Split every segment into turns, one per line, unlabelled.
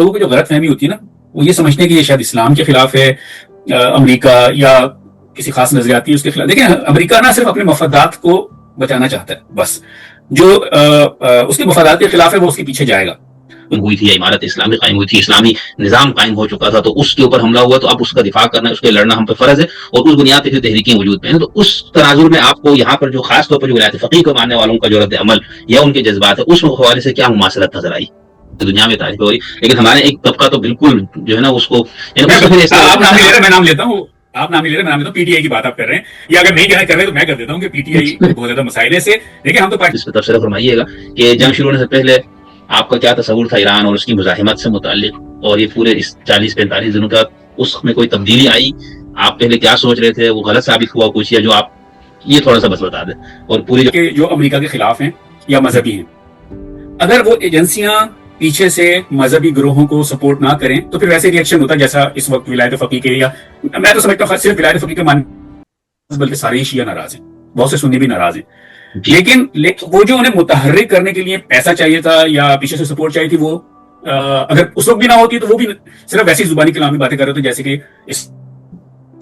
لوگوں کو جو غلط فہمی ہوتی ہے نا وہ یہ سمجھتے ہیں کہ یہ شاید اسلام کے خلاف ہے امریکہ یا کسی خاص نظریاتی اس کے خلاف. دیکھیں امریکہ نہ صرف اپنے مفادات کو بچانا چاہتا ہے بس, جو اس کے مفادات کے خلاف ہے وہ اس کے پیچھے جائے گا.
ہوئی تھی یا عمارت اسلامی قائم ہوئی تھی, اسلامی نظام قائم ہو چکا تھا, تو اس کے اوپر حملہ ہوا, تو اب اس کا دفاع کرنا, اس کے لڑنا ہم پہ فرض ہے, اور اس بنیاد پہ پھر تحریکیں وجود میں ہیں. تو اس تناظر میں آپ کو یہاں پر جو خاص طور پر جو ولایت فقیہ کو ماننے والوں کا جو رد عمل یا ان کے جذبات ہے, اس حوالے سے کیا مماثلت نظر آئی دنیا میں تعریف ہو رہی, لیکن ہمارے ایک طبقہ تو بالکل جو ہے نا اس کو
آپ نام نہیں لے رہے, میں نام لیتا ہوں, آپ نام نہیں لے رہے, میں نام لیتا ہوں. پی ٹی آئی کی بات آپ کر رہے ہیں, یا اگر نہیں کہنا کر رہے تو میں کر دیتا ہوں کہ پی ٹی آئی بہت زیادہ مسائل سے. دیکھیں ہم تو
اس پہ تبصرہ فرمائیے گا کہ جنگ شروع ہونے سے پہلے آپ کا کیا تصور تھا ایران اور اس کی مزاحمت سے متعلق, اور یہ پورے اس 40-45 دنوں کا اس میں کوئی تبدیلی آئی؟ آپ پہلے کیا سوچ رہے تھے, وہ غلط ثابت ہوا کچھ, یا جو آپ یہ تھوڑا سا بس بتا دیں. اور پوری
جو امریکہ کے خلاف ہیں یا مذہبی ہیں, اگر وہ ایجنسیاں پیچھے سے مذہبی گروہوں کو سپورٹ نہ کریں تو پھر ویسے ریئیکشن ہوتا ہے جیسا اس وقت ولایت فقیہ کے, یا میں تو سمجھتا ہوں صرف ولایت فقیہ کے ماننے بلکہ سارے شیعہ ناراض ہیں, بہت سے سنی بھی ناراض ہیں. لیکن وہ جو انہیں متحرک کرنے کے لیے پیسہ چاہیے تھا یا پیچھے سے سپورٹ چاہیے تھی, وہ اگر اس وقت بھی نہ ہوتی تو وہ بھی صرف ویسی زبانی کلامی باتیں کر رہے تھے جیسے کہ اس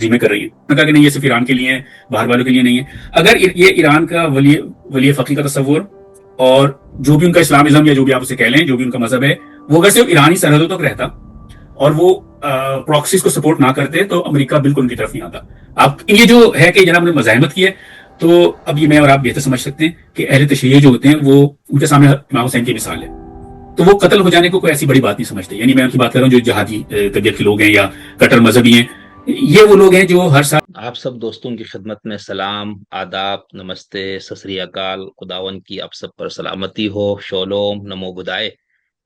میں کر رہی ہے. میں کہا کہ نہیں یہ صرف ایران کے لیے ہے, باہر والوں کے لیے نہیں ہے. اگر یہ ایران کا ولی فقیہ کا تصور اور جو بھی ان کا اسلامزم یا جو بھی آپ اسے کہہ لیں, جو بھی ان کا مذہب ہے, وہ اگر صرف ایرانی سرحدوں تک رہتا اور وہ پراکسیز کو سپورٹ نہ کرتے تو امریکہ بالکل ان کی طرف نہیں آتا. اب یہ جو ہے کہ جناب نے مزاحمت کی ہے, تو اب یہ میں اور آپ بہتر سمجھ سکتے ہیں کہ اہل تشیع جو ہوتے ہیں وہ ان کے سامنے امام حسین کی مثال ہے, تو وہ قتل ہو جانے کو کوئی ایسی بڑی بات نہیں سمجھتے. یعنی میں ان کی بات کر رہا ہوں جو جہادی طبیعت کے لوگ ہیں یا کٹر مذہبی ہیں, یہ وہ لوگ ہیں جو ہر سال.
آپ سب دوستوں کی خدمت میں سلام, آداب, نمستے, ست سری اکال. خداون کی آپ سب پر سلامتی ہو, شولوم, نمو بدائے.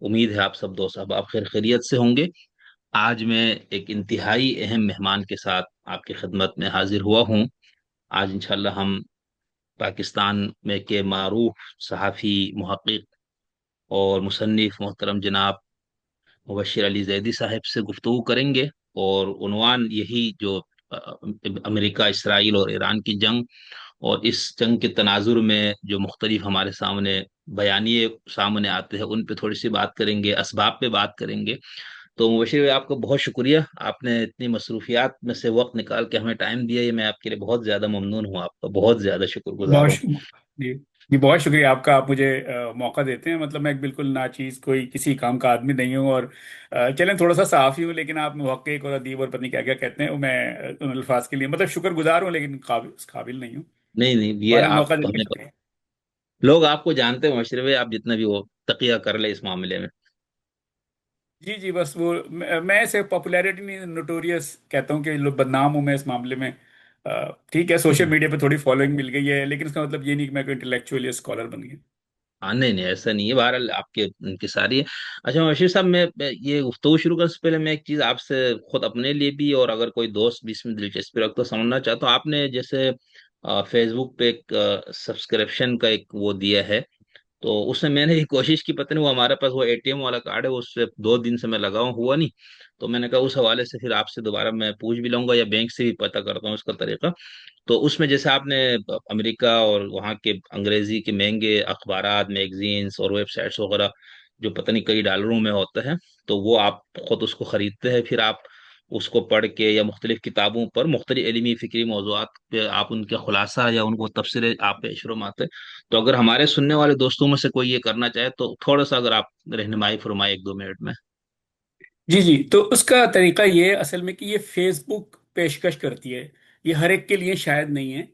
امید ہے آپ سب دوست احباب خیر خیریت سے ہوں گے. آج میں ایک انتہائی اہم مہمان کے ساتھ آپ کی خدمت میں حاضر ہوا ہوں. آج انشاءاللہ ہم پاکستان میں کے معروف صحافی, محقق اور مصنف محترم جناب مبشر علی زیدی صاحب سے گفتگو کریں گے, اور عنوان یہی جو امریکہ, اسرائیل اور ایران کی جنگ, اور اس جنگ کے تناظر میں جو مختلف ہمارے سامنے بیانیے سامنے آتے ہیں ان پہ تھوڑی سی بات کریں گے, اسباب پہ بات کریں گے. تو مبشر بھائی آپ کو بہت شکریہ, آپ نے اتنی مصروفیات میں سے وقت نکال کے ہمیں ٹائم دیا, یہ میں آپ کے لیے بہت زیادہ ممنون ہوں, آپ کا بہت زیادہ شکر گزار ہوں.
جی بہت شکریہ آپ کا, آپ مجھے موقع دیتے ہیں. مطلب میں بالکل ناچیز کوئی کسی کام کا آدمی نہیں ہوں, اور چلیں تھوڑا سا صحافی ہوں, لیکن آپ محقق اور ادیب اور پتہ نہیں کیا کیا کہتے ہیں, میں ان الفاظ کے لیے مطلب شکر گزار ہوں لیکن قابل نہیں ہوں.
نہیں, یہ
بہرحال
آپ
موقع دینے کا شکریہ.
لوگ آپ کو جانتے ہیں مبشر بھائی, آپ جتنا بھی وہ تقیہ کر لے اس معاملے میں.
جی بس وہ میں سے پاپولیرٹی نہیں, نوٹوریس کہتا ہوں کہ لوگ بدنام ہوں میں اس معاملے میں. ٹھیک ہے سوشل میڈیا پہ تھوڑی فالوئنگ مل گئی ہے, لیکن اس کا مطلب یہ نہیں کہ میں کوئی انٹلیکچوئل یا اسکالر بن گیا.
ہاں نہیں, ایسا نہیں ہے, بہرحال آپ کے ان کی ساری ہے. اچھا مبشر صاحب, میں یہ گفتگو شروع کرنے سے پہلے میں ایک چیز آپ سے خود اپنے لیے بھی, اور اگر کوئی دوست بھی اس میں دلچسپی رکھتا سمجھنا چاہتا ہوں. آپ نے جیسے فیس بک پہ ایک سبسکرپشن کا ایک وہ دیا ہے, تو اس میں نے یہ کوشش کی, پتہ نہیں وہ ہمارے پاس وہ اے ٹی ایم والا کارڈ ہے, اس سے 2 دن سے میں لگا ہوا نہیں, تو میں نے کہا اس حوالے سے پھر آپ سے دوبارہ میں پوچھ بھی لوں گا, یا بینک سے بھی پتہ کرتا ہوں اس کا طریقہ. تو اس میں جیسے آپ نے امریکہ اور وہاں کے انگریزی کے مہنگے اخبارات, میگزینس اور ویب سائٹس وغیرہ جو پتہ نہیں کئی ڈالروں میں ہوتے ہیں, تو وہ آپ خود اس کو خریدتے ہیں, پھر آپ اس کو پڑھ کے یا مختلف کتابوں پر مختلف علمی فکری موضوعات پہ آپ ان کا خلاصہ یا ان کو تبصرے آپ پیش فرماتے. تو اگر ہمارے سننے والے دوستوں میں سے کوئی یہ کرنا چاہے تو تھوڑا سا اگر آپ رہنمائی فرمائے 1-2 منٹ میں.
جی تو اس کا طریقہ یہ اصل میں کہ یہ فیس بک پیشکش کرتی ہے, یہ ہر ایک کے لیے شاید نہیں ہے.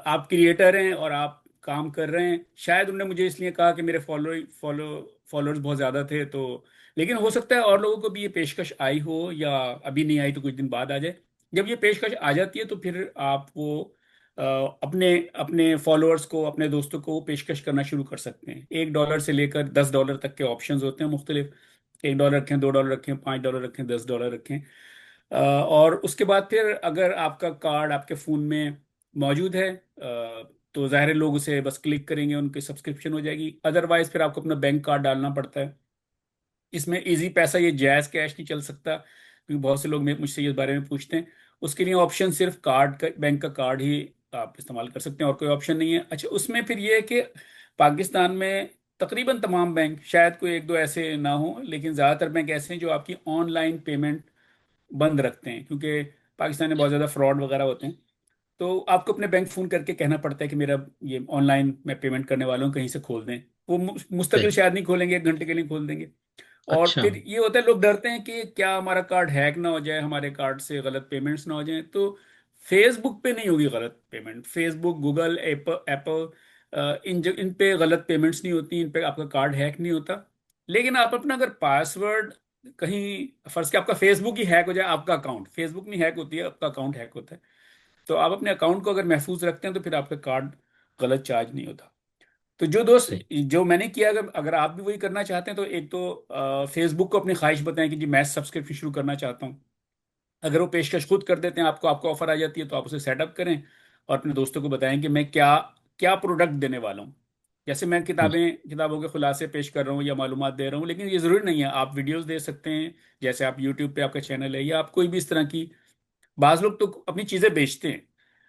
آپ کریٹر ہیں اور آپ کام کر رہے ہیں, شاید انہوں نے مجھے اس لیے کہا کہ میرے فالوورز بہت زیادہ تھے, تو لیکن ہو سکتا ہے اور لوگوں کو بھی یہ پیشکش آئی ہو, یا ابھی نہیں آئی تو کچھ دن بعد آ جائے. جب یہ پیشکش آ جاتی ہے تو پھر آپ وہ اپنے فالوورز کو, اپنے دوستوں کو پیشکش کرنا شروع کر سکتے ہیں. $1 سے لے کر $10 تک کے آپشنز ہوتے ہیں مختلف. $1 رکھیں, $2 رکھیں, $5 رکھیں, $10 رکھیں. اور اس کے بعد پھر اگر آپ کا کارڈ آپ کے فون میں موجود ہے تو ظاہر لوگ اسے بس کلک کریں گے, ان کی سبسکرپشن ہو جائے گی. ادروائز پھر آپ کو اپنا بینک کارڈ ڈالنا پڑتا ہے. اس میں ایزی پیسہ, یہ جائز کیش نہیں چل سکتا, کیونکہ بہت سے لوگ مجھ سے اس بارے میں پوچھتے ہیں. اس کے لیے آپشن صرف کارڈ کا, بینک کا کارڈ ہی آپ استعمال کر سکتے ہیں, اور کوئی آپشن نہیں ہے. اچھا اس میں پھر یہ ہے کہ پاکستان میں تقریباً تمام بینک، شاید کوئی ایک دو ایسے نہ ہوں، لیکن زیادہ تر بینک ایسے ہیں جو آپ کی آن لائن پیمنٹ بند رکھتے ہیں، کیونکہ پاکستان میں بہت زیادہ فراڈ وغیرہ ہوتے ہیں. تو آپ کو اپنے بینک فون کر کے کہنا پڑتا ہے کہ میرا یہ آن لائن میں پیمنٹ کرنے والوں کہیں سے کھول دیں. وہ مستقل
صحیح.
شاید نہیں کھولیں گے، 1 گھنٹے کے لیے کھول دیں گے. اور
اچھا.
پھر یہ ہوتا ہے لوگ ڈرتے ہیں کہ کیا ہمارا کارڈ ہیک نہ ہو جائے، ہمارے کارڈ سے غلط پیمنٹس نہ ہو جائیں. تو فیس بک پہ نہیں ہوگی غلط پیمنٹ، فیس بک، گوگل، ایپل، ان پہ غلط پیمنٹس نہیں ہوتی، ان پہ آپ کا کارڈ ہیک نہیں ہوتا. لیکن آپ اپنا اگر پاسورڈ کہیں، فرض کہ آپ کا فیس بک ہی ہیک ہو جائے، آپ کا اکاؤنٹ، فیس بک نہیں ہیک ہوتی ہے، آپ کا اکاؤنٹ ہیک ہوتا ہے، تو آپ اپنے اکاؤنٹ کو اگر محفوظ رکھتے ہیں تو پھر آپ کا کارڈ غلط چارج نہیں ہوتا. تو جو دوست،
صحیح.
جو میں نے کیا، اگر آپ بھی وہی کرنا چاہتے ہیں تو ایک تو فیس بک کو اپنی خواہش بتائیں کہ جی میں سبسکرپشن شروع کرنا چاہتا ہوں. اگر وہ پیشکش خود کر دیتے ہیں، آپ کو آفر آ جاتی ہے، تو آپ اسے سیٹ اپ کریں اور اپنے دوستوں کو بتائیں کہ میں کیا کیا پروڈکٹ دینے والا ہوں. جیسے میں کتابوں کے خلاصے پیش کر رہا ہوں یا معلومات دے رہا ہوں، لیکن یہ ضروری نہیں ہے. آپ ویڈیوز دے سکتے ہیں، جیسے آپ یوٹیوب پہ آپ کا چینل ہے، یا آپ کوئی بھی اس طرح کی. بعض لوگ تو اپنی چیزیں بیچتے ہیں،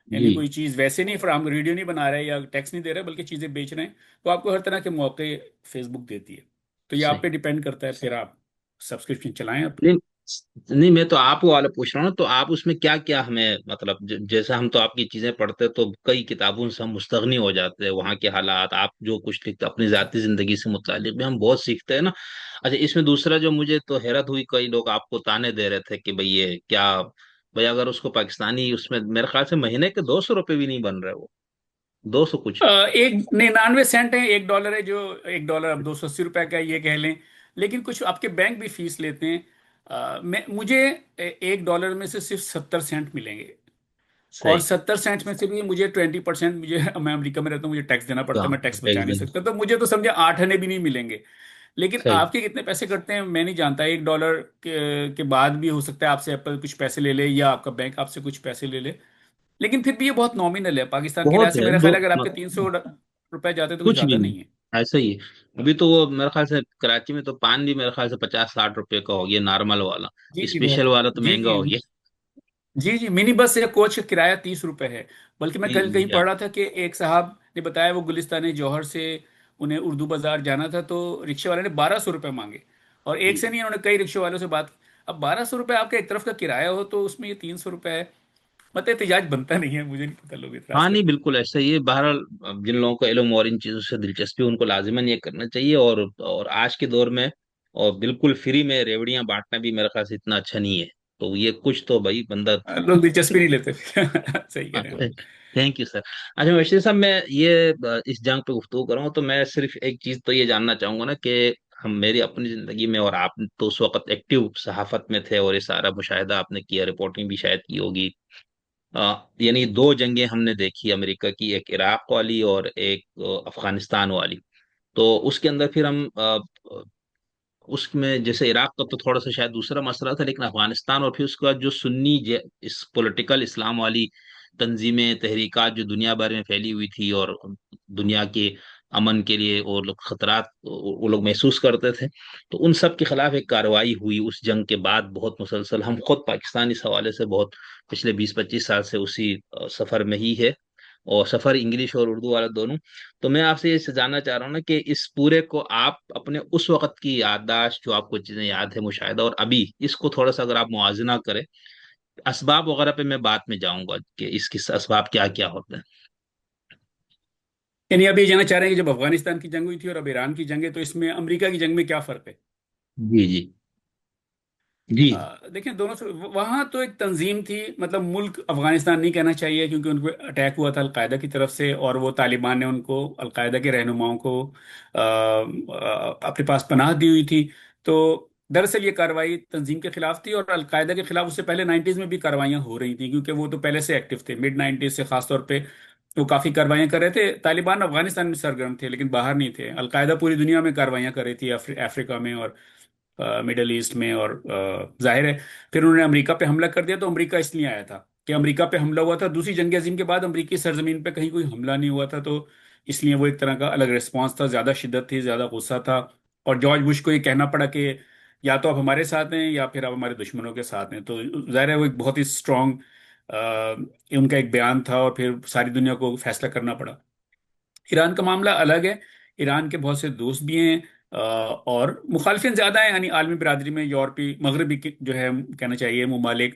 یعنی
جی.
کوئی چیز ویسے نہیں فراہم، ویڈیو نہیں بنا رہے یا ٹیکس نہیں دے رہے بلکہ چیزیں بیچ رہے ہیں، تو آپ کو ہر طرح کے موقع فیس بک دیتی ہے. تو یہ آپ
صحیح.
پہ ڈیپینڈ کرتا ہے، پھر آپ سبسکرپشن چلائیں اپنا.
نہیں نہیں، میں تو آپ کو والا پوچھ رہا ہوں نا، تو آپ اس میں کیا کیا ہمیں مطلب جیسے ہم تو آپ کی چیزیں پڑھتے تو کئی کتابوں سے ہم مستغنی ہو جاتے ہیں، وہاں کے حالات، آپ جو کچھ لکھتے اپنی ذاتی زندگی سے متعلق بھی ہم بہت سیکھتے ہیں نا. اچھا، اس میں دوسرا جو مجھے تو حیرت ہوئی، کئی لوگ آپ کو تانے دے رہے تھے کہ بھئی یہ کیا، بھئی اگر اس کو پاکستانی، اس میں میرے خیال سے مہینے کے 200 روپے بھی نہیں بن رہے، وہ 200 کچھ.
ایک 99 سینٹ ہے، $1 ہے، جو $1 اب $280 کا ہے، یہ کہہ لیں. لیکن کچھ آپ کے بینک بھی فیس لیتے ہیں. مجھے $1 میں سے صرف 70 سینٹ ملیں گے. اور
صحیح.
70 سینٹ میں سے بھی مجھے 20%، مجھے، میں امریکہ میں رہتا ہوں، مجھے ٹیکس دینا پڑتا ہے،
ہاں.
میں ٹیکس بچا نہیں
ایگزیکٹ.
سکتا، تو مجھے تو سمجھے 8 آنے بھی نہیں ملیں گے. لیکن
صحیح.
آپ کے کتنے پیسے کٹتے ہیں میں نہیں جانتا. $1 کے بعد بھی ہو سکتا ہے آپ سے ایپل کچھ پیسے لے لے، یا آپ کا بینک آپ سے کچھ پیسے لے لے. لیکن پھر بھی یہ بہت نامینل ہے پاکستان کے
بہت
لحاظ سے.
ہے
میرا
دو.
خیال ہے اگر آپ کے $300 جاتے تو کوئی
کچھ بھی
زیادہ
نہیں.
نہیں ہے.
ایسا ہی ہے. ابھی تو وہ میرے خیال سے کراچی میں تو پان بھی میرے خیال سے 50-60 روپے کا ہو گیا، نارمل والا.
جی جی
اسپیشل والا تو
جی
مہنگا
جی
ہو گیا.
جی جی منی بس یا کوچ کا کرایہ $30 ہے. بلکہ میں
جی
کل
جی
کہیں
جی.
پڑھ رہا تھا کہ ایک صاحب نے بتایا وہ گلستان جوہر سے انہیں اردو بازار جانا تھا، تو رکشے والے نے $1200 مانگے. اور ایک
جی.
سے نہیں، انہوں نے کئی رکشے والوں سے بات کی. اب $1200 آپ کا ایک طرف کا کرایہ ہو تو اس میں یہ $300 ہے. مطلب احتجاج بنتا نہیں ہے، مجھے نہیں پتا لوگ اعتراض
ہاں نہیں،
کرتے ہیں.
بالکل ایسا ہی ہے. بہرحال اب جن لوگوں کو علم اور ان چیزوں سے دلچسپی ان کو لازماً یہ کرنا چاہیے. اور آج کے دور میں اور بالکل فری میں ریوڑیاں بانٹنا بھی میرے خیال سے اتنا اچھا نہیں ہے. تو یہ کچھ تو بھائی بندہ.
لوگ دلچسپی نہیں لیتے. صحیح کہہ رہے ہیں.
Thank you sir. اچھا بشیر صاحب، میں یہ اس جنگ پہ گفتگو کروں تو میں صرف ایک چیز تو یہ جاننا چاہوں گا نا کہ ہم میری اپنی زندگی میں، اور آپ تو اس وقت ایکٹیو صحافت میں تھے اور یہ سارا مشاہدہ آپ نے کیا، رپورٹنگ بھی شاید کی ہوگی. یعنی دو جنگیں ہم نے دیکھی امریکہ کی، ایک عراق والی اور ایک افغانستان والی. تو اس کے اندر پھر ہم اس میں جیسے عراق کا تو تھوڑا سا شاید دوسرا مسئلہ تھا، لیکن افغانستان اور پھر اس کا جو سنی اس پولیٹیکل اسلام والی تنظیمیں، تحریکات جو دنیا بھر میں پھیلی ہوئی تھی اور دنیا کے امن کے لیے اور لوگ خطرات وہ لوگ محسوس کرتے تھے، تو ان سب کے خلاف ایک کارروائی ہوئی اس جنگ کے بعد بہت مسلسل. ہم خود پاکستان اس حوالے سے بہت پچھلے 20-25 سال سے اسی سفر میں ہی ہے، اور سفر انگلش اور اردو والا دونوں. تو میں آپ سے یہ جاننا چاہ رہا ہوں نا کہ اس پورے کو آپ اپنے اس وقت کی یادداشت، جو آپ کو چیزیں یاد ہے، مشاہدہ، اور ابھی اس کو تھوڑا سا اگر آپ موازنہ کریں، اسباب وغیرہ پہ میں بعد میں جاؤں گا کہ اس کے اسباب کیا کیا ہوتے ہیں.
یعنی اب یہ جانا چاہ رہے ہیں کہ جب افغانستان کی جنگ ہوئی تھی اور اب ایران کی جنگ ہے، تو اس میں امریکہ کی جنگ میں کیا فرق ہے؟
جی جی جی.
دیکھیں دونوں سے وہاں تو ایک تنظیم تھی، مطلب ملک افغانستان نہیں کہنا چاہیے کیونکہ ان کو اٹیک ہوا تھا القاعدہ کی طرف سے، اور وہ طالبان نے ان کو، القاعدہ کے رہنماؤں کو اپنے پاس پناہ دی ہوئی تھی. تو دراصل یہ کارروائی تنظیم کے خلاف تھی، اور القاعدہ کے خلاف اس سے پہلے 90s میں بھی کارروائیاں ہو رہی تھیں، کیونکہ وہ تو پہلے سے ایکٹیو تھے، مڈ 90s سے خاص طور پہ وہ کافی کارروائیاں کر رہے تھے. طالبان افغانستان میں سرگرم تھے لیکن باہر نہیں تھے. القاعدہ پوری دنیا میں کارروائیاں کر رہی تھی، افریقہ میں اور مڈل ایسٹ میں. اور ظاہر ہے پھر انہوں نے امریکہ پہ حملہ کر دیا. تو امریکہ اس لیے آیا تھا کہ امریکہ پہ حملہ ہوا تھا دوسری جنگ عظیم کے بعد، امریکی سرزمین پہ کہیں کوئی حملہ نہیں ہوا تھا، تو اس لیے وہ ایک طرح کا الگ ریسپانس تھا، زیادہ شدت تھی، زیادہ غصہ تھا. اور جارج بش کو یہ کہنا پڑا کہ یا تو آپ ہمارے ساتھ ہیں یا پھر آپ ہمارے دشمنوں کے ساتھ ہیں. تو ظاہر ہے وہ ایک بہت ہی اسٹرانگ ان کا ایک بیان تھا، اور پھر ساری دنیا کو فیصلہ کرنا پڑا. ایران کا معاملہ الگ ہے. ایران کے بہت سے دوست بھی ہیں، اور مخالفین زیادہ ہیں، یعنی عالمی برادری میں یورپی مغربی جو ہے کہنا چاہیے ممالک،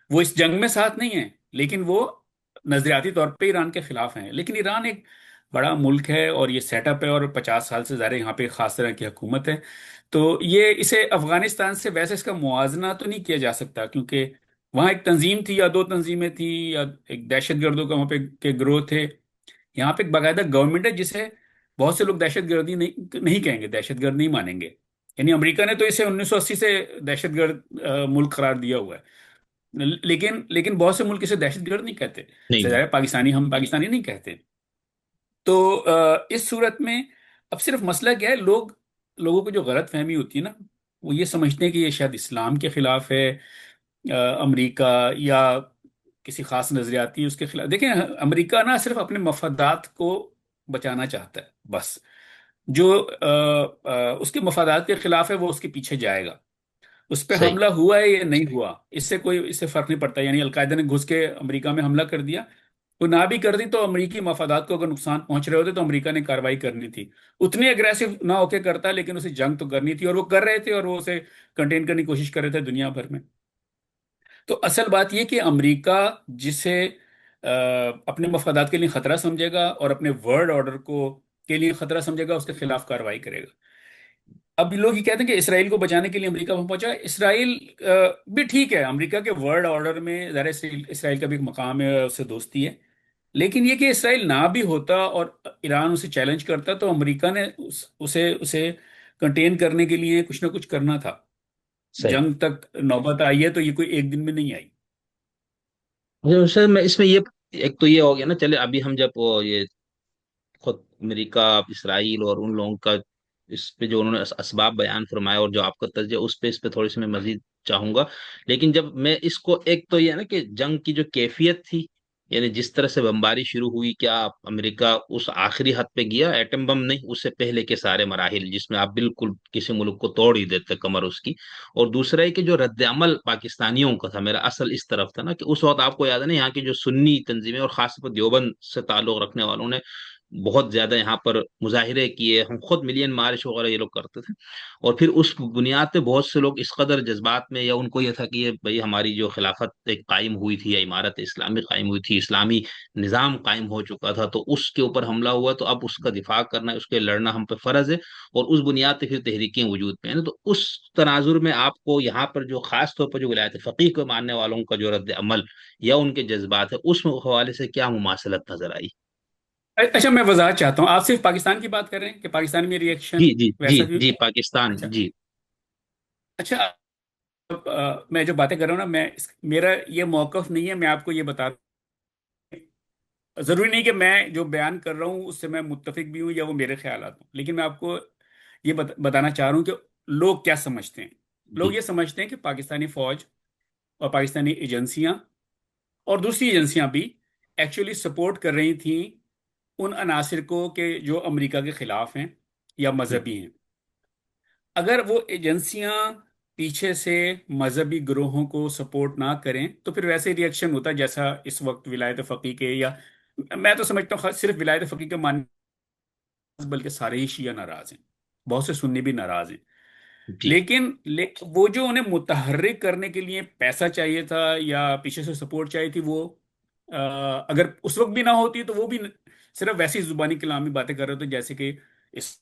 وہ اس جنگ میں ساتھ نہیں ہیں، لیکن وہ نظریاتی طور پہ ایران کے خلاف ہیں۔ لیکن ایران ایک بڑا ملک ہے اور یہ سیٹ اپ ہے، اور 50 سال سے زیادہ یہاں پہ خاص طرح کی حکومت ہے، تو یہ اسے افغانستان سے ویسے اس کا موازنہ تو نہیں کیا جا سکتا، کیونکہ وہاں ایک تنظیم تھی یا دو تنظیمیں تھیں یا ایک دہشت گردوں کا وہاں پہ کے گروہ تھے۔ یہاں پہ ایک باقاعدہ گورنمنٹ ہے جسے بہت سے لوگ دہشت گردی نہیں کہیں گے، دہشت گرد نہیں مانیں گے، یعنی امریکہ نے تو اسے 1980 سے دہشت گرد ملک قرار دیا ہوا ہے، لیکن بہت سے ملک اسے دہشت گرد نہیں کہتے،
نہیں نہیں۔
ظاہر ہے پاکستانی، ہم پاکستانی نہیں کہتے۔ تو اس صورت میں اب صرف مسئلہ کیا ہے، لوگوں کو جو غلط فہمی ہوتی ہے نا، وہ یہ سمجھتے ہیں کہ یہ شاید اسلام کے خلاف ہے، امریکہ، یا کسی خاص نظریاتی اس کے خلاف۔ دیکھیں، امریکہ نہ صرف اپنے مفادات کو بچانا چاہتا ہے بس، جو اس کے مفادات کے خلاف ہے وہ اس کے پیچھے جائے گا، اس پہ
صحیح۔
حملہ ہوا ہے یا نہیں ہوا اس سے فرق نہیں پڑتا، یعنی القاعدہ نے گھس کے امریکہ میں حملہ کر دیا، وہ نہ بھی کر دی تو امریکی مفادات کو اگر نقصان پہنچ رہے ہوتے تو امریکہ نے کارروائی کرنی تھی، اتنی اگریسو نہ ہو کے کرتا، لیکن اسے جنگ تو کرنی تھی، اور وہ کر رہے تھے، اور وہ اسے کنٹین کرنے کی کوشش کر رہے تھے دنیا بھر میں۔ تو اصل بات یہ کہ امریکہ جسے اپنے مفادات کے لیے خطرہ سمجھے گا اور اپنے ورلڈ آرڈر کو کے لیے خطرہ سمجھے گا، اس کے خلاف کارروائی کرے گا۔ اب لوگ یہ کہتے ہیں کہ اسرائیل کو بچانے کے لیے امریکہ وہاں پہنچا، اسرائیل بھی ٹھیک ہے، امریکہ کے ورلڈ آرڈر میں ظاہر ہے اسرائیل کا بھی ایک مقام ہے، اس سے دوستی ہے، لیکن یہ کہ اسرائیل نہ بھی ہوتا اور ایران اسے چیلنج کرتا تو امریکہ نے اسے کنٹین کرنے کے لیے کچھ نہ کچھ کرنا تھا۔
صحیح۔
جنگ تک نوبت آئی ہے تو یہ کوئی ایک دن میں نہیں آئی۔
مجھے سر میں اس میں یہ ایک تو یہ ہو گیا نا، چلے ابھی ہم جب وہ یہ خود امریکہ، اسرائیل اور ان لوگوں کا اس پہ جو انہوں نے اسباب بیان فرمایا اور جو آپ کا تجزیہ، اس پہ تھوڑی سی میں مزید چاہوں گا۔ لیکن جب میں اس کو، ایک تو یہ ہے نا کہ جنگ کی جو کیفیت تھی، یعنی جس طرح سے بمباری شروع ہوئی، کیا امریکہ اس آخری حد پہ گیا؟ ایٹم بم نہیں، اس سے پہلے کے سارے مراحل جس میں آپ بالکل کسی ملک کو توڑ ہی دیتے کمر اس کی۔ اور دوسرا ہے کہ جو رد عمل پاکستانیوں کا تھا، میرا اصل اس طرف تھا نا کہ اس وقت آپ کو یاد ہے نا، یہاں کی جو سنی تنظیمیں اور خاص طور پر دیوبند سے تعلق رکھنے والوں نے بہت زیادہ یہاں پر مظاہرے کیے، ہم خود ملین مارچ وغیرہ یہ لوگ کرتے تھے۔ اور پھر اس بنیاد پہ بہت سے لوگ اس قدر جذبات میں، یا ان کو یہ تھا کہ یہ بھائی ہماری جو خلافت ایک قائم ہوئی تھی یا عمارت اسلامی قائم ہوئی تھی، اسلامی نظام قائم ہو چکا تھا، تو اس کے اوپر حملہ ہوا، تو اب اس کا دفاع کرنا، اس کے لڑنا ہم پہ فرض ہے، اور اس بنیاد پہ پھر تحریکیں وجود پہ ہیں نا۔ تو اس تناظر میں آپ کو یہاں پر جو خاص طور پر جو ولایت فقیہ کو ماننے والوں کا جو رد عمل یا ان کے جذبات ہے، اس حوالے سے کیا مماثلت نظر آئی؟
اچھا، میں وضاحت چاہتا ہوں، آپ صرف پاکستان کی بات کر رہے ہیں کہ پاکستان میں
جی
ریئیکشن
جی جی
ویسا بھی؟
جی، پاکستان
اچھا
جی۔
اچھا، میں جو باتیں کر رہا ہوں نا، میرا یہ موقف نہیں ہے، میں آپ کو یہ بتا، ضروری نہیں کہ میں جو بیان کر رہا ہوں اس سے میں متفق بھی ہوں یا وہ میرے خیالات ہوں، لیکن میں آپ کو یہ بتانا چاہ رہا ہوں کہ لوگ کیا سمجھتے ہیں۔ لوگ
جی
یہ سمجھتے ہیں کہ پاکستانی فوج اور پاکستانی ایجنسیاں اور دوسری ایجنسیاں بھی ایکچولی سپورٹ کر رہی تھیں ان عناصر کو کہ جو امریکہ کے خلاف ہیں یا
جی
مذہبی ہیں۔ اگر وہ ایجنسیاں پیچھے سے مذہبی گروہوں کو سپورٹ نہ کریں تو پھر ویسے ریئیکشن ہوتا ہے جیسا اس وقت ولایت فقیہ کے، یا میں تو سمجھتا ہوں صرف ولایت فقیہ کے ماننے بلکہ سارے ہی شیعہ ناراض ہیں، بہت سے سنی بھی ناراض ہیں،
جی
لیکن وہ جو انہیں متحرک کرنے کے لیے پیسہ چاہیے تھا یا پیچھے سے سپورٹ چاہیے تھی، وہ اگر اس وقت بھی نہ ہوتی تو وہ بھی صرف ویسی زبانی کلامی باتیں کر رہے ہوتے جیسے کہ اس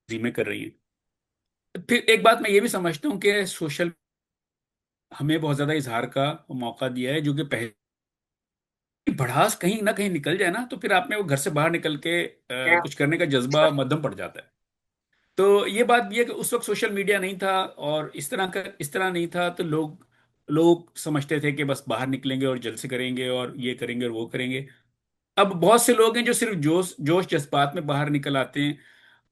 میں کر رہی ہیں۔ پھر ایک بات میں یہ بھی سمجھتا ہوں کہ سوشل ہمیں بہت زیادہ اظہار کا موقع دیا ہے، جو کہ پہلے بڑاس کہیں نہ کہیں نکل جائے نا تو پھر آپ میں وہ گھر سے باہر نکل کے کچھ کرنے کا جذبہ مدھم پڑ جاتا ہے۔ تو یہ بات بھی ہے کہ اس وقت سوشل میڈیا نہیں تھا اور اس طرح نہیں تھا، تو لوگ سمجھتے تھے کہ بس باہر نکلیں گے اور جلسے کریں گے اور یہ کریں گے اور وہ کریں گے۔ اب بہت سے لوگ ہیں جو صرف جوش جوش جذبات میں باہر نکل آتے ہیں،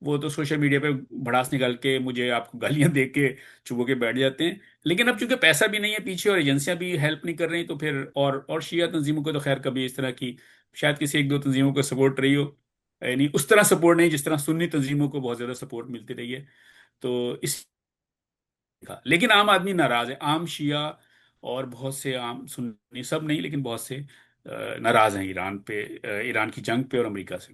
وہ تو سوشل میڈیا پہ بھڑاس نکال کے مجھے آپ کو گالیاں دے کے چبو کے بیٹھ جاتے ہیں، لیکن اب چونکہ پیسہ بھی نہیں ہے پیچھے اور ایجنسیاں بھی ہیلپ نہیں کر رہی، تو پھر اور شیعہ تنظیموں کو تو خیر کبھی اس طرح کی، شاید کسی ایک دو تنظیموں کو سپورٹ رہی ہو، یعنی اس طرح سپورٹ نہیں جس طرح سنی تنظیموں کو بہت زیادہ سپورٹ ملتی رہی ہے، تو اس کا لیکن عام آدمی ناراض ہے، عام شیعہ اور بہت سے عام سنی، سب نہیں لیکن بہت سے ناراض ہیں ایران پہ، ایران کی جنگ پہ اور امریکہ سے۔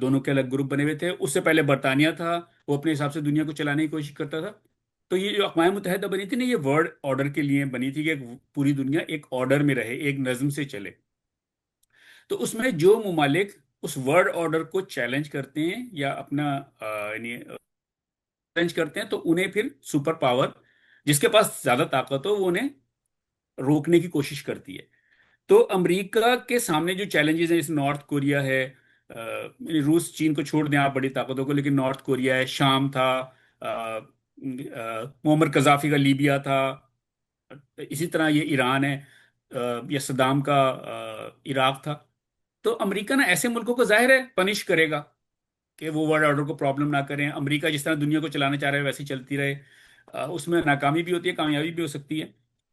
دونوں کے الگ گروپ بنے ہوئے تھے. اس سے پہلے برطانیہ تھا، وہ اپنے حساب سے دنیا کو چلانے کی کوشش کرتا تھا. تو یہ جو اقوام متحدہ بنی تھی نا، یہ ورلڈ آرڈر کے لیے بنی تھی کہ پوری دنیا ایک آرڈر میں رہے، ایک نظم سے چلے. تو اس میں جو ممالک اس ورلڈ آرڈر کو چیلنج کرتے ہیں یا اپنا یعنی چیلنج کرتے ہیں، تو انہیں پھر سپر پاور جس کے پاس زیادہ طاقت ہو وہ انہیں روکنے کی کوشش کرتی ہے. تو امریکہ کے سامنے جو چیلنجز ہیں، جیسے نارتھ کوریا ہے، یعنی روس چین کو چھوڑ دیں آپ بڑی طاقتوں کو، لیکن نارتھ کوریا ہے، شام تھا، معمر قذافی کا لیبیا تھا، اسی طرح یہ ایران ہے، یا صدام کا عراق تھا. تو امریکہ نا ایسے ملکوں کو ظاہر ہے پنش کرے گا کہ وہ ورلڈ آرڈر کو پرابلم نہ کریں. امریکہ جس طرح دنیا کو چلانا چاہ رہا ہے ویسے ہی چلتی رہے. اس میں ناکامی بھی ہوتی ہے، کامیابی بھی ہو سکتی ہے.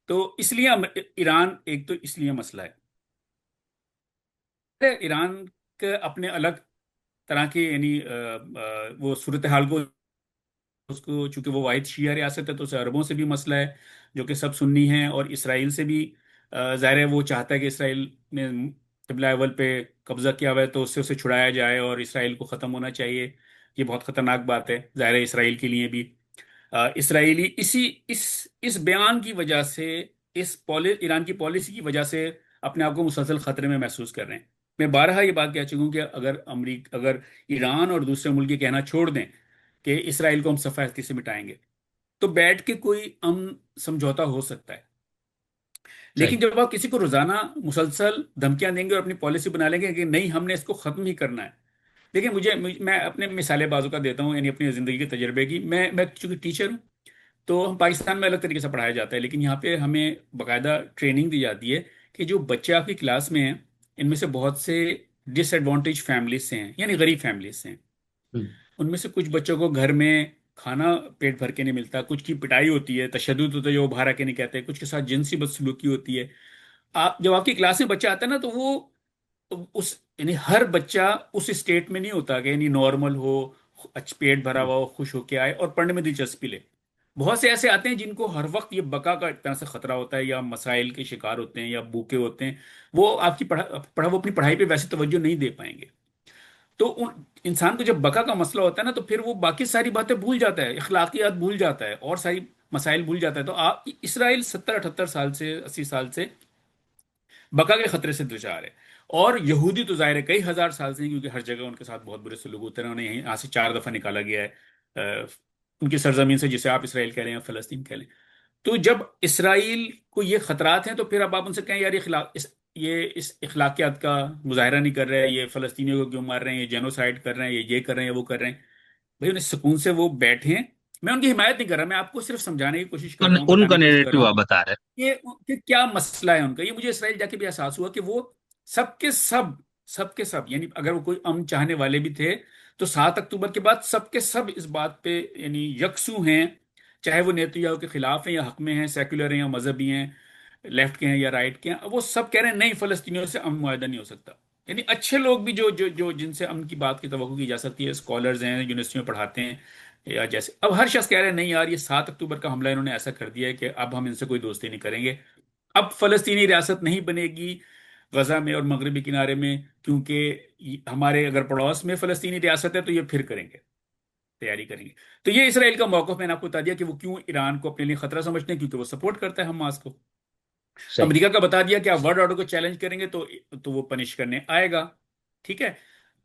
تو اس لیے ایران ایک تو اس لیے مسئلہ ہے. ایران کے اپنے الگ طرح کے یعنی وہ صورتحال کو، اس کو چونکہ وہ واحد شیعہ ریاست ہے تو اسے عربوں سے بھی مسئلہ ہے جو کہ سب سنی ہیں، اور اسرائیل سے بھی ظاہر ہے وہ چاہتا ہے کہ اسرائیل نے قبلہ اول پہ قبضہ کیا ہوا ہے تو اس سے اسے چھڑایا جائے اور اسرائیل کو ختم ہونا چاہیے. یہ بہت خطرناک بات ہے ظاہر ہے اسرائیل کے لیے بھی. اسرائیلی اس بیان کی وجہ سے، ایران کی پالیسی کی وجہ سے اپنے آپ کو مسلسل خطرے میں محسوس کر رہے ہیں. میں بارہا یہ بات کہہ چکا ہوں کہ اگر ایران اور دوسرے ملک یہ کہنا چھوڑ دیں کہ اسرائیل کو ہم صفحہ ہستی سے مٹائیں گے، تو بیٹھ کے کوئی امن سمجھوتا ہو سکتا ہے.
صحیح.
لیکن جب آپ کسی کو روزانہ مسلسل دھمکیاں دیں گے اور اپنی پالیسی بنا لیں گے کہ نہیں ہم نے اس کو ختم ہی کرنا ہے. دیکھیں میں اپنے مثالیں بازو کا دیتا ہوں، یعنی اپنی زندگی کے تجربے کی. میں چونکہ ٹیچر ہوں تو ہم پاکستان میں الگ طریقے سے پڑھایا جاتا ہے، لیکن یہاں پہ ہمیں باقاعدہ ٹریننگ دی جاتی ہے کہ جو بچے آپ کی کلاس میں ہیں ان میں سے بہت سے ڈس ایڈوانٹیج فیملیز سے ہیں، یعنی غریب فیملیز سے ہیں.
ہم،
ان میں سے کچھ بچوں کو گھر میں کھانا پیٹ بھر کے نہیں ملتا، کچھ کی پٹائی ہوتی ہے، تشدد ہوتا ہے جو وہ باہر آ کے نہیں کہتے، کچھ کے ساتھ جنسی بدسلوکی ہوتی ہے. جب آپ کی کلاس میں بچہ آتا ہے نا تو وہ اس یعنی ہر بچہ اس اسٹیٹ میں نہیں ہوتا کہ یعنی نارمل ہو، پیٹ بھرا
ہم،
ہوا ہو، خوش ہو کے آئے اور پڑھنے میں دلچسپی لے. بہت سے ایسے آتے ہیں جن کو ہر وقت یہ بقا کا ایک طرح سے خطرہ ہوتا ہے، یا مسائل کے شکار ہوتے ہیں، یا بھوکے ہوتے ہیں. وہ آپ کی وہ اپنی پڑھائی پہ ویسے توجہ نہیں دے پائیں گے. تو انسان کو جب بقا کا مسئلہ ہوتا ہے نا تو پھر وہ باقی ساری باتیں بھول جاتا ہے، اخلاقیات بھول جاتا ہے، اور ساری مسائل بھول جاتا ہے. تو اسرائیل 70-78 سال سے 80 سال سے بقا کے خطرے سے دوچار ہے. اور یہودی تو ظاہر ہے کئی ہزار سال سے ہیں، کیونکہ ہر جگہ ان کے ساتھ بہت برے سلوک ہوتے ہیں. انہیں یہاں سے 4 دفعہ نکالا گیا ہے ان کی سرزمین سے، جسے آپ اسرائیل کہہ رہے ہیں، فلسطین کہہ لیں. تو جب اسرائیل کو یہ خطرات ہیں تو پھر اب آپ ان سے کہیں یار یہ اس اخلاقیات کا مظاہرہ نہیں کر رہے، یہ فلسطینیوں کو کیوں مار رہے ہیں، یہ جینوسائیڈ کر رہے ہیں، یہ کر رہے ہیں، وہ کر رہے ہیں. بھائی انہیں سکون سے وہ بیٹھیں. میں ان کی حمایت نہیں کر رہا، میں آپ کو صرف سمجھانے کی کوشش کر رہا ہوں،
ان
بتانے
کا
کی کوشش کر رہا
نیریٹو
ہوں
آپ بتا رہے
کہ کیا مسئلہ ہے ان کا. یہ مجھے اسرائیل جا کے بھی احساس ہوا کہ وہ سب کے سب سب کے سب یعنی اگر وہ کوئی امن چاہنے والے بھی تھے تو 7 اکتوبر کے بعد سب کے سب اس بات پہ یعنی یکسو ہیں، چاہے وہ نیتو یاہو کے خلاف ہیں یا حق میں ہیں، سیکولر ہیں یا مذہبی ہیں، لیفٹ کے ہیں یا رائٹ کے ہیں. وہ سب کہہ رہے ہیں نہیں فلسطینیوں سے امن معاہدہ نہیں ہو سکتا. یعنی اچھے لوگ بھی جو جن سے امن کی بات کی توقع کی جا سکتی ہے، اسکالرز ہیں، یونیورسٹی میں پڑھاتے ہیں یا جیسے، اب ہر شخص کہہ رہے ہیں نہیں یار یہ 7 اکتوبر کا حملہ انہوں نے ایسا کر دیا ہے کہ اب ہم ان سے کوئی دوستی نہیں کریں گے. اب فلسطینی ریاست نہیں بنے گی غزہ میں اور مغربی کنارے میں، کیونکہ ہمارے اگر پڑوس میں فلسطینی ریاست ہے تو یہ پھر کریں گے، تیاری کریں گے. تو یہ اسرائیل کا موقف میں نے آپ کو بتا دیا کہ وہ کیوں ایران کو اپنے لیے خطرہ سمجھتے ہیں، کیونکہ وہ سپورٹ کرتا ہے حماس کو.
صحیح.
امریکہ کا بتا دیا کہ آپ ورلڈ آرڈر کو چیلنج کریں گے تو وہ پنش کرنے آئے گا. ٹھیک ہے.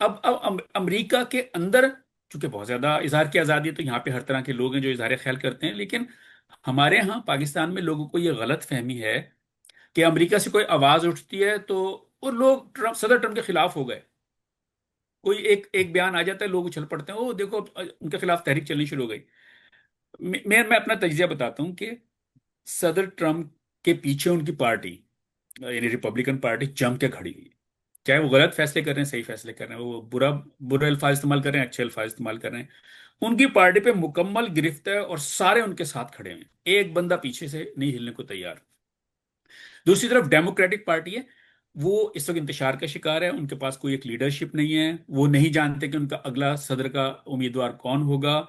اب امریکہ کے اندر چونکہ بہت زیادہ اظہار کی آزادی ہے تو یہاں پہ ہر طرح کے لوگ ہیں جو اظہار خیال کرتے ہیں، لیکن ہمارے ہاں پاکستان میں لوگوں کو یہ غلط فہمی ہے کہ امریکہ سے کوئی آواز اٹھتی ہے تو وہ لوگ صدر ٹرمپ کے خلاف ہو گئے. کوئی ایک بیان آ جاتا ہے لوگ اچھل پڑتے ہیں، او دیکھو ان کے خلاف تحریک چلنی شروع ہو گئی. میں اپنا تجزیہ بتاتا ہوں کہ صدر ٹرمپ کے پیچھے ان کی پارٹی یعنی ریپبلکن پارٹی جم کے کھڑی ہوئی ہے. چاہے وہ غلط فیصلے کر رہے ہیں، صحیح فیصلے کر رہے ہیں، وہ برے الفاظ استعمال کر رہے ہیں، اچھے الفاظ استعمال کر رہے ہیں، ان کی پارٹی پہ مکمل گرفت ہے اور سارے ان کے ساتھ کھڑے ہیں. ایک بندہ پیچھے سے نہیں ہلنے کو تیار. دوسری طرف ڈیموکریٹک پارٹی ہے، وہ اس وقت انتشار کا شکار ہے، ان کے پاس کوئی ایک لیڈرشپ نہیں ہے، وہ نہیں جانتے کہ ان کا اگلا صدر کا امیدوار کون ہوگا.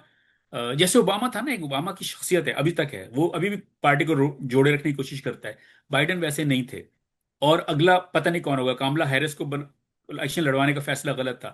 جیسے اوباما تھا نا، ایک اوباما کی شخصیت ہے، ابھی تک ہے، وہ ابھی بھی پارٹی کو جوڑے رکھنے کی کوشش کرتا ہے. بائیڈن ویسے نہیں تھے. اور اگلا پتہ نہیں کون ہوگا، کاملا ہیرس کو الیکشن لڑوانے کا فیصلہ غلط تھا.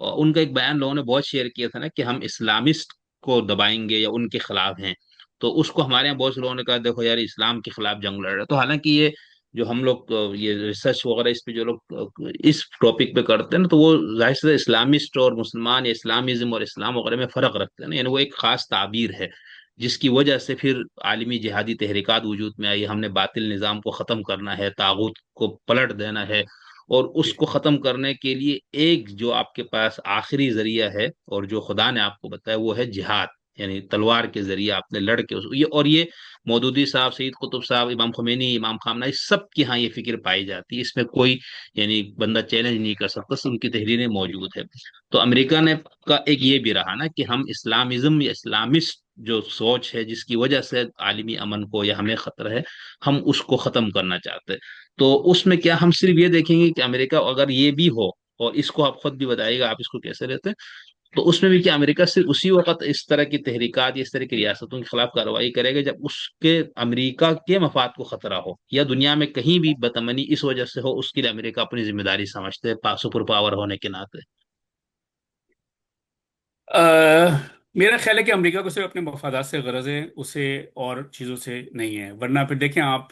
اور ان کا ایک بیان لوگوں نے بہت شیئر کیا تھا نا کہ ہم اسلامسٹ کو دبائیں گے یا ان کے خلاف ہیں، تو اس کو ہمارے یہاں بہت سے لوگوں نے کہا دیکھو یار اسلام کے خلاف جنگ لڑ رہا ہے، تو حالانکہ یہ جو ہم لوگ یہ ریسرچ وغیرہ اس پہ جو لوگ اس ٹاپک پہ کرتے ہیں نا، تو وہ ظاہر سے اسلامسٹ اور مسلمان یا اسلامزم اور اسلام وغیرہ میں فرق رکھتے ہیں نا، یعنی وہ ایک خاص تعبیر ہے جس کی وجہ سے پھر عالمی جہادی تحریکات وجود میں آئی، ہم نے باطل نظام کو ختم کرنا ہے، طاغوت کو پلٹ دینا ہے، اور اس
جی
کو ختم کرنے کے لیے ایک جو آپ کے پاس آخری ذریعہ ہے اور جو خدا نے آپ کو بتایا وہ ہے جہاد، یعنی تلوار کے ذریعے آپ نے لڑ کے اور یہ مودودی صاحب، سید قطب صاحب، امام خمینی، امام خامنہ، اس سب کی ہاں یہ فکر پائی جاتی ہے، اس میں کوئی یعنی بندہ چیلنج نہیں کر سکتا، ان کی تحریریں موجود ہے۔ تو امریکہ نے کا ایک یہ بھی رہا نا کہ ہم اسلامزم یا اسلامسٹ جو سوچ ہے جس کی وجہ سے عالمی امن کو یا ہمیں خطرہ ہے، ہم اس کو ختم کرنا چاہتے ہیں۔ تو اس میں کیا ہم صرف یہ دیکھیں گے کہ امریکہ اگر یہ بھی ہو، اور اس کو آپ خود بھی بتائیے گا آپ اس کو کیسے لیتے ہیں، تو اس میں بھی کیا امریکہ صرف اسی وقت اس طرح کی تحریکات یا اس طرح کی ریاستوں کے خلاف کارروائی کرے گا جب اس کے امریکہ کے مفاد کو خطرہ ہو، یا دنیا میں کہیں بھی بدامنی اس وجہ سے ہو، اس کے لیے امریکہ اپنی ذمہ داری سمجھتے ہے سپر پاور ہونے کے ناطے۔
میرا خیال ہے کہ امریکہ کو صرف اپنے مفادات سے غرض ہے، اسے اور چیزوں سے نہیں ہے، ورنہ پھر دیکھیں آپ،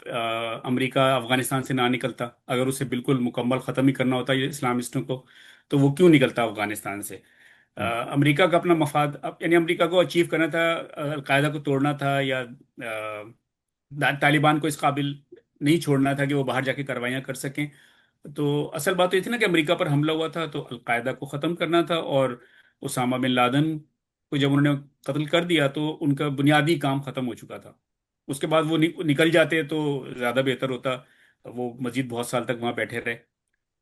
امریکہ افغانستان سے نہ نکلتا، اگر اسے بالکل مکمل ختم ہی کرنا ہوتا ہے اسلامسٹوں کو، تو وہ کیوں نکلتا افغانستان سے؟ امریکہ کا اپنا مفاد یعنی امریکہ کو اچیو کرنا تھا، القاعدہ کو توڑنا تھا، یا طالبان کو اس قابل نہیں چھوڑنا تھا کہ وہ باہر جا کے کاروائیاں کر سکیں۔ تو اصل بات تو یہ تھی نا کہ امریکہ پر حملہ ہوا تھا تو القاعدہ کو ختم کرنا تھا، اور اسامہ بن لادن کو جب انہوں نے قتل کر دیا تو ان کا بنیادی کام ختم ہو چکا تھا۔ اس کے بعد وہ نکل جاتے تو زیادہ بہتر ہوتا، وہ مزید بہت سال تک وہاں بیٹھے رہے۔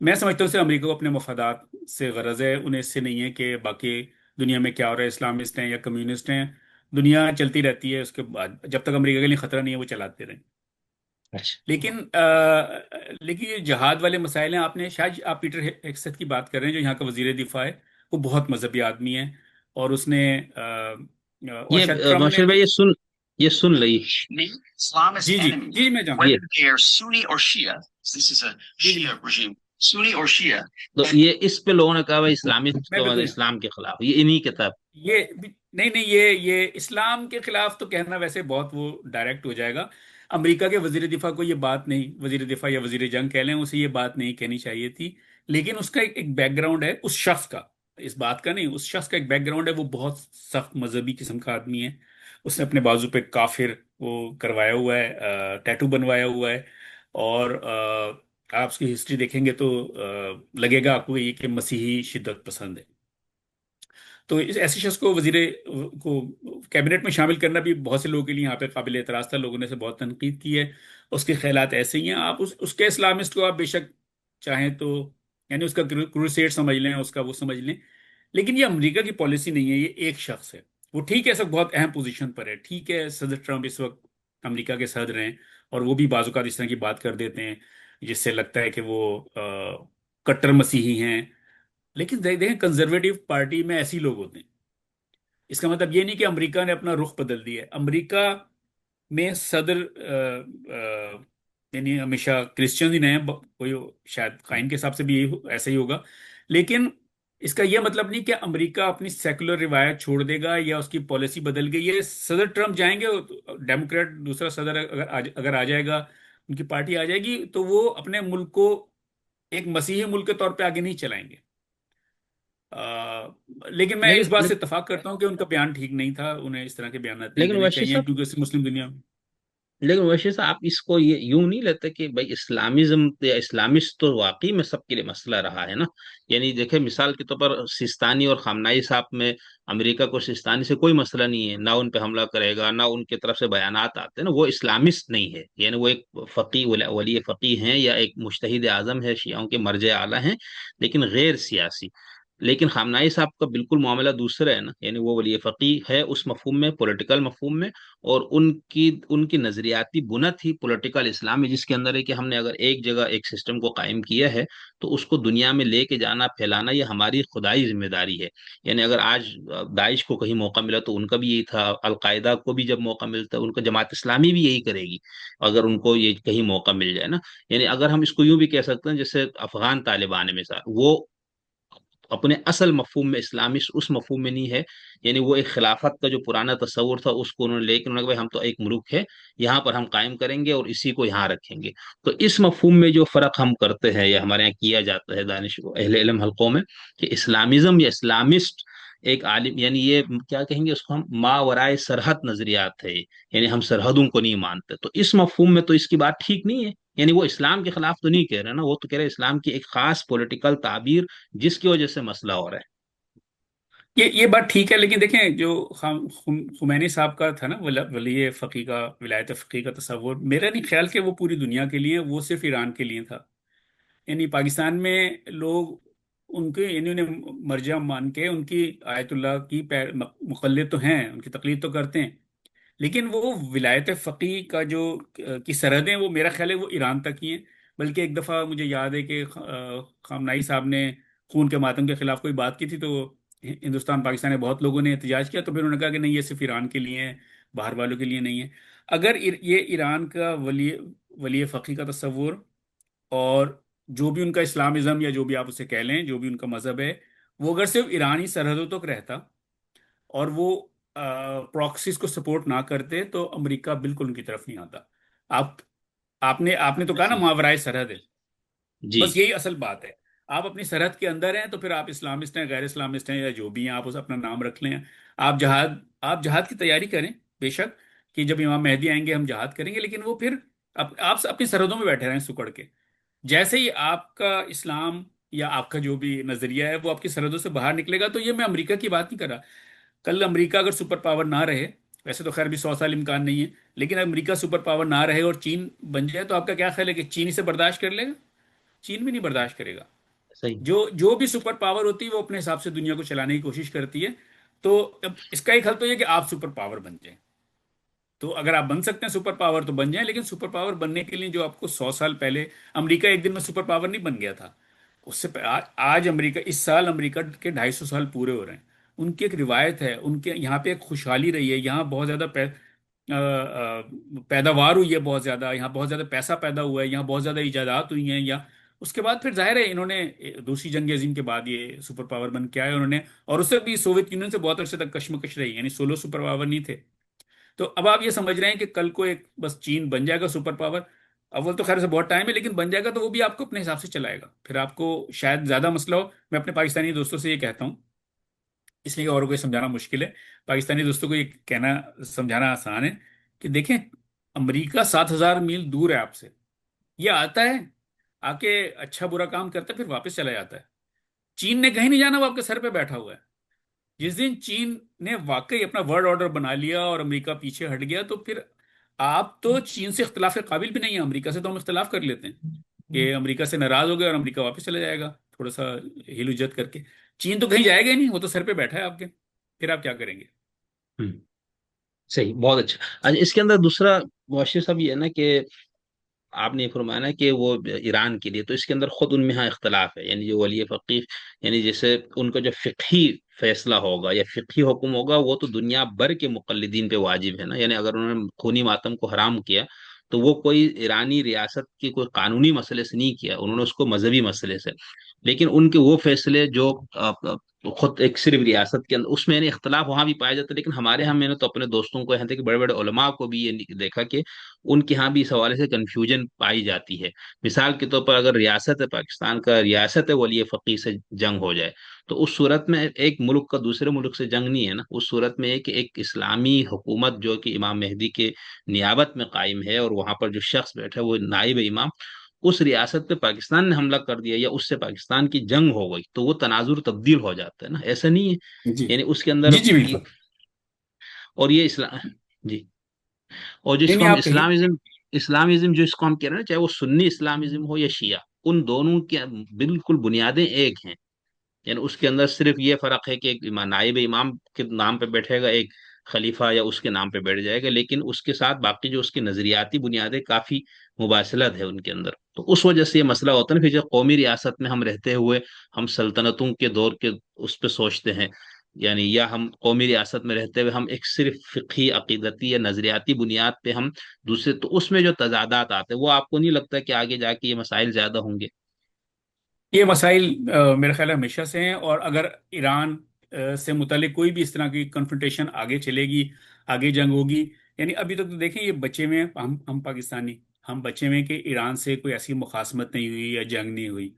میں سمجھتا ہوں سے امریکہ کو اپنے مفادات سے غرض ہے، انہیں اس سے نہیں ہے کہ باقی دنیا میں کیا ہو رہا ہے، اسلامسٹ ہیں یا کمیونسٹ ہیں، دنیا چلتی رہتی ہے، اس کے بعد جب تک امریکہ کے لیے خطرہ نہیں ہے وہ چلاتے رہیں۔
اچھا،
لیکن لیکن یہ جہاد والے مسائل ہیں، آپ نے شاید آپ پیٹر ہیگسیت کی بات کر رہے ہیں جو یہاں کا وزیر دفاع ہے، وہ بہت مذہبی آدمی ہے، اور اس نے اور
یہ
شاید ٹرمپ نے
ماشر
بھی۔
بھائی یہ سن لئی
جی جی جی میں جانتا ہوں۔ جی جی
تو یہ اس پہ لوگوں نے کہا بھائی اسلامی
میں بالکل جانتا
اسلام کے خلاف یہ انہی کتاب۔
ہوں۔ یہ نہیں نہیں، یہ اسلام کے خلاف تو کہنا ویسے بہت وہ ڈائریکٹ ہو جائے گا۔ امریکہ کے وزیر دفاع کو یہ بات نہیں، وزیر دفاع یا وزیر جنگ کہہ لیں، اسے یہ بات نہیں کہنی چاہیے تھی، لیکن اس کا ایک بیک گراؤنڈ ہے اس شخص کا، اس بات کا نہیں، اس شخص کا ایک بیک گراؤنڈ ہے، وہ بہت سخت مذہبی قسم کا آدمی ہے، اس نے اپنے بازو پہ کافر وہ کروایا ہوا ہے، ٹیٹو بنوایا ہوا ہے، اور آپ اس کی ہسٹری دیکھیں گے تو لگے گا آپ کو یہ کہ مسیحی شدت پسند ہے۔ تو اس ایسے شخص کو وزیر کو کیبنٹ میں شامل کرنا بھی بہت سے لوگوں کے لیے یہاں پہ قابل اعتراض تھا، لوگوں نے اسے بہت تنقید کی ہے، اس کے خیالات ایسے ہی ہیں، آپ اس کے اسلامسٹ کو آپ بے شک چاہیں تو یعنی اس کا کروسیڈ سمجھ لیں، اس کا وہ سمجھ لیں، لیکن یہ امریکہ کی پالیسی نہیں ہے، یہ ایک شخص ہے، وہ ٹھیک ہے، اس وقت بہت اہم پوزیشن پر ہے، ٹھیک ہے، صدر ٹرمپ اس وقت امریکہ کے صدر ہیں، اور وہ بھی بعض اوقات اس طرح کی بات کر دیتے ہیں جس سے لگتا ہے کہ وہ کٹر مسیحی ہیں، لیکن دیکھیں کنزرویٹو پارٹی میں ایسے ہی لوگ ہوتے ہیں، اس کا مطلب یہ نہیں کہ امریکہ نے اپنا رخ بدل دیا ہے، امریکہ میں صدر یعنی ہمیشہ کرسچن ہی رہے ہیں، کوئی شاید قائم کے حساب سے بھی ایسا ہی ہوگا، لیکن اس کا یہ مطلب نہیں کہ امریکہ اپنی سیکولر روایت چھوڑ دے گا یا اس کی پالیسی بدل گئی ہے، صدر ٹرمپ جائیں گے، ڈیموکریٹ دوسرا صدر اگر آ جائے گا، ان کی پارٹی آ جائے گی، تو وہ اپنے ملک کو ایک مسیحی ملک کے طور پہ آگے نہیں چلائیں گے۔ لیکن میں اس بات
لیکن
سے اتفاق کرتا ہوں کہ ان کا بیان ٹھیک نہیں تھا، انہیں اس طرح کے بیانات نہیں
لیکن
دینے
ویشی
چاہیے
صاحب
کیونکہ اس سے مسلم دنیا میں۔
لیکن ویسے سے آپ اس کو یہ یوں نہیں لیتے کہ بھائی اسلامزم یا اسلامسٹ تو واقعی میں سب کے لیے مسئلہ رہا ہے نا، یعنی دیکھیں مثال کے طور پر سیستانی اور خامنائی صاحب میں امریکہ کو سیستانی سے کوئی مسئلہ نہیں ہے، نہ ان پہ حملہ کرے گا، نہ ان کی طرف سے بیانات آتے ہیں نا، وہ اسلامسٹ نہیں ہے، یعنی وہ ایک فقی ولی فقی ہیں یا ایک مجتہد اعظم ہے، شیعوں کے مرجع اعلیٰ ہیں، لیکن غیر سیاسی۔ لیکن خامنائی صاحب کا بالکل معاملہ دوسرا ہے نا، یعنی وہ ولی فقی ہے اس مفہوم میں، پولیٹیکل مفہوم میں، اور ان کی نظریاتی بنت ہی پولیٹیکل اسلام ہے، جس کے اندر ہے کہ ہم نے اگر ایک جگہ ایک سسٹم کو قائم کیا ہے تو اس کو دنیا میں لے کے جانا پھیلانا یہ ہماری خدائی ذمہ داری ہے، یعنی اگر آج داعش کو کہیں موقع ملا تو ان کا بھی یہی تھا، القاعدہ کو بھی جب موقع ملتا ہے ان کا جماعت اسلامی بھی یہی کرے گی اگر ان کو یہ کہیں موقع مل جائے نا، یعنی اگر ہم اس کو یوں بھی کہہ سکتے ہیں جیسے افغان طالبان ہے مثال، وہ اپنے اصل مفہوم میں اسلامسٹ اس مفہوم میں نہیں ہے. یعنی وہ ایک خلافت کا جو پرانا تصور تھا اس کو انہوں نے لے کے انہوں نے کہا بھائی ہم تو ایک ملک ہے یہاں پر ہم قائم کریں گے اور اسی کو یہاں رکھیں گے. تو اس مفہوم میں جو فرق ہم کرتے ہیں یا ہمارے یہاں کیا جاتا ہے دانش اہل علم حلقوں میں کہ اسلامزم یا اسلامسٹ ایک عالم یعنی یہ کیا کہیں گے اس کو ہم ما ورائے سرحد نظریات ہے. یعنی ہم سرحدوں کو نہیں مانتے. تو اس مفہوم میں تو اس کی بات ٹھیک نہیں ہے. یعنی وہ اسلام کے خلاف تو نہیں کہہ رہے نا, وہ تو کہہ رہے اسلام کی ایک خاص پولیٹیکل تعبیر جس کی وجہ سے مسئلہ ہو رہا ہے.
یہ بات ٹھیک ہے، لیکن دیکھیں جو خمینی صاحب کا تھا نا ولی فقی کا، ولایت فقی کا تصور، میرا نہیں خیال کہ وہ پوری دنیا کے لیے، وہ صرف ایران کے لیے تھا. یعنی پاکستان میں لوگ ان کے، یعنی انہیں مرجع مان کے ان کی آیت اللہ کی مقلد تو ہیں، ان کی تقلید تو کرتے ہیں، لیکن وہ ولایت فقی کا جو کی سرحدیں، وہ میرا خیال ہے وہ ایران تک ہی ہیں. بلکہ ایک دفعہ مجھے یاد ہے کہ خامنائی صاحب نے خون کے ماتم کے خلاف کوئی بات کی تھی، تو ہندوستان پاکستان میں بہت لوگوں نے احتجاج کیا، تو پھر انہوں نے کہا کہ نہیں، یہ صرف ایران کے لیے ہے، باہر والوں کے لیے نہیں ہے. اگر یہ ایران کا ولی فقی کا تصور، اور جو بھی ان کا اسلامزم یا جو بھی آپ اسے کہہ لیں، جو بھی ان کا مذہب ہے، وہ اگر صرف ایرانی سرحدوں تک رہتا اور وہ پراکسیز کو سپورٹ نہ کرتے، تو امریکہ بالکل ان کی طرف نہیں آتا. آپ آپ نے تو کہا نا
جی
ماورائے سرحد ہے.
جی
بس یہی اصل بات ہے. آپ اپنی سرحد کے اندر ہیں تو پھر آپ اسلامسٹ ہیں، غیر اسلامسٹ ہیں، یا جو بھی ہیں، آپ اسے اپنا نام رکھ لیں. آپ جہاد آپ جہاد کی تیاری کریں بے شک، کہ جب امام مہدی آئیں گے ہم جہاد کریں گے، لیکن وہ پھر آپ اپنی سرحدوں میں بیٹھے رہیں سکڑ کے. جیسے ہی آپ کا اسلام یا آپ کا جو بھی نظریہ ہے وہ آپ کی سرحدوں سے باہر نکلے گا، تو یہ میں امریکہ کی بات نہیں کر رہا. کل امریکہ اگر سپر پاور نہ رہے، ویسے تو خیر بھی 100 سال امکان نہیں ہے، لیکن امریکہ سپر پاور نہ رہے اور چین بن جائے، تو آپ کا کیا خیال ہے کہ چین اسے برداشت کر لے گا؟ چین بھی نہیں برداشت کرے گا.
صحیح.
جو بھی سپر پاور ہوتی ہے وہ اپنے حساب سے دنیا کو چلانے کی کوشش کرتی ہے. تو اب اس کا ایک حل تو یہ کہ آپ سپر پاور بن جائیں. تو اگر آپ بن سکتے ہیں سپر پاور تو بن جائیں، لیکن سپر پاور بننے کے لیے جو آپ کو 100 سال پہلے، امریکہ ایک دن میں سپر پاور نہیں بن گیا تھا. اس سے آج امریکہ، اس سال امریکہ کے 250 سال پورے ہو رہے ہیں. ان کی ایک روایت ہے، ان کے یہاں پہ ایک خوشحالی رہی ہے، یہاں بہت زیادہ پیداوار ہوئی ہے، بہت زیادہ یہاں بہت زیادہ پیسہ پیدا ہوا ہے، یہاں بہت زیادہ ایجادات ہوئی ہیں. یا اس کے بعد پھر ظاہر ہے انہوں نے دوسری جنگ عظیم کے بعد یہ سپر پاور بن کے آئے انہوں نے. اور اس سے بھی سوویت یونین سے بہت عرصے تک کشمکش رہی، یعنی سولو سپر پاور نہیں تھے. تو اب آپ یہ سمجھ رہے ہیں کہ کل کو ایک بس چین بن جائے گا سپر پاور. اول تو خیر سے بہت ٹائم ہے، لیکن بن جائے گا تو وہ بھی آپ کو اپنے حساب سے چلائے گا، پھر آپ کو شاید زیادہ مسئلہ ہو. میں اپنے پاکستانی دوستوں سے یہ کہتا ہوں، اس لیے کہ اوروں کو یہ سمجھانا مشکل ہے، پاکستانی دوستوں کو یہ کہنا، سمجھانا آسان ہے کہ دیکھیں، امریکہ 7,000 میل دور ہے آپ سے. یہ آتا ہے، آ کے اچھا برا کام کرتا ہے، پھر واپس چلا جاتا ہے. چین نے کہیں نہیں جانا، وہ آپ کے سر پہ بیٹھا ہوا ہے. جس دن چین نے واقعی اپنا ورلڈ آرڈر بنا لیا اور امریکہ پیچھے ہٹ گیا، تو پھر آپ تو چین سے اختلاف کے قابل بھی نہیں ہیں. امریکہ سے تو ہم اختلاف کر لیتے ہیں کہ امریکہ سے ناراض ہو گئے اور امریکہ واپس چلا جائے گا تھوڑا سا ہل اجت کر کے. چین تو کہیں جائے گا ہی نہیں، وہ تو سر پہ بیٹھا ہے آپ کے. پھر آپ کیا کریں گے؟
ہوں، صحیح. بہت اچھا. اچھا، اس کے اندر دوسرا معاشرے صاحب یہ ہے نا کہ آپ نے فرمایا نا کہ وہ ایران کے لیے، تو اس کے اندر خود ان میں ہاں اختلاف ہے. یعنی جو ولی فقیہ، یعنی جیسے ان کا جو فقہی فیصلہ ہوگا یا فقہی حکم ہوگا وہ تو دنیا بھر کے مقلدین پہ واجب ہے نا. یعنی اگر انہوں نے خونی ماتم کو حرام کیا تو وہ کوئی ایرانی ریاست کی کوئی قانونی مسئلے سے نہیں کیا، انہوں نے اس کو مذہبی مسئلے سے. لیکن ان کے وہ فیصلے جو خود ایک صرف ریاست کے اندر، اس میں یعنی اختلاف وہاں بھی پایا جاتا ہے. لیکن ہمارے یہاں میں نے تو اپنے دوستوں کو یہاں تک کہ بڑے بڑے علماء کو بھی یہ دیکھا کہ ان کے ہاں بھی اس حوالے سے کنفیوژن پائی جاتی ہے. مثال کے طور پر اگر ریاست پاکستان کا ریاست ولی فقیہ سے جنگ ہو جائے تو اس صورت میں ایک ملک کا دوسرے ملک سے جنگ نہیں ہے نا. اس صورت میں ایک اسلامی حکومت جو کہ امام مہدی کے نیابت میں قائم ہے اور وہاں پر جو شخص بیٹھا ہے وہ نائب امام، اس ریاست پہ پاکستان نے حملہ کر دیا یا اس سے پاکستان کی جنگ ہو گئی تو وہ تناظر تبدیل ہو جاتا ہے نا. ایسا نہیں ہے.
جی
یعنی اس کے اندر
جی جی بالکل.
اور یہ اسلام. جی. اور جس
نہیں
کو
نہیں،
ہم
آپ کہیے.
اسلامزم جو اس کو ہم کہہ رہے ہیں چاہے وہ سنی اسلامزم ہو یا شیعہ، ان دونوں کی بالکل بنیادیں ایک ہیں. یعنی اس کے اندر صرف یہ فرق ہے کہ ایک نائب امام کے نام پہ بیٹھے گا، ایک خلیفہ یا اس کے نام پہ بیٹھ جائے گا، لیکن اس کے ساتھ باقی جو اس کی نظریاتی بنیادیں کافی مباصلت ہے ان کے اندر. تو اس وجہ سے یہ مسئلہ ہوتا ہے نا. پھر جو قومی ریاست میں ہم رہتے ہوئے ہم سلطنتوں کے دور کے اس پہ سوچتے ہیں، یعنی یا ہم قومی ریاست میں رہتے ہوئے ہم ایک صرف فقہی عقیدتی یا نظریاتی بنیاد پہ ہم دوسرے، تو اس میں جو تضادات آتے ہیں وہ آپ کو نہیں لگتا کہ آگے جا کے یہ مسائل زیادہ ہوں گے؟
یہ مسائل میرا خیال ہے ہمیشہ سے ہیں، اور اگر ایران سے متعلق کوئی بھی اس طرح کی کنفرنٹیشن آگے چلے گی، آگے جنگ ہوگی، یعنی ابھی تک تو دیکھیں یہ بچے میں ہم پاکستانی، ہم بچے میں کہ ایران سے کوئی ایسی مخاصمت نہیں ہوئی یا جنگ نہیں ہوئی،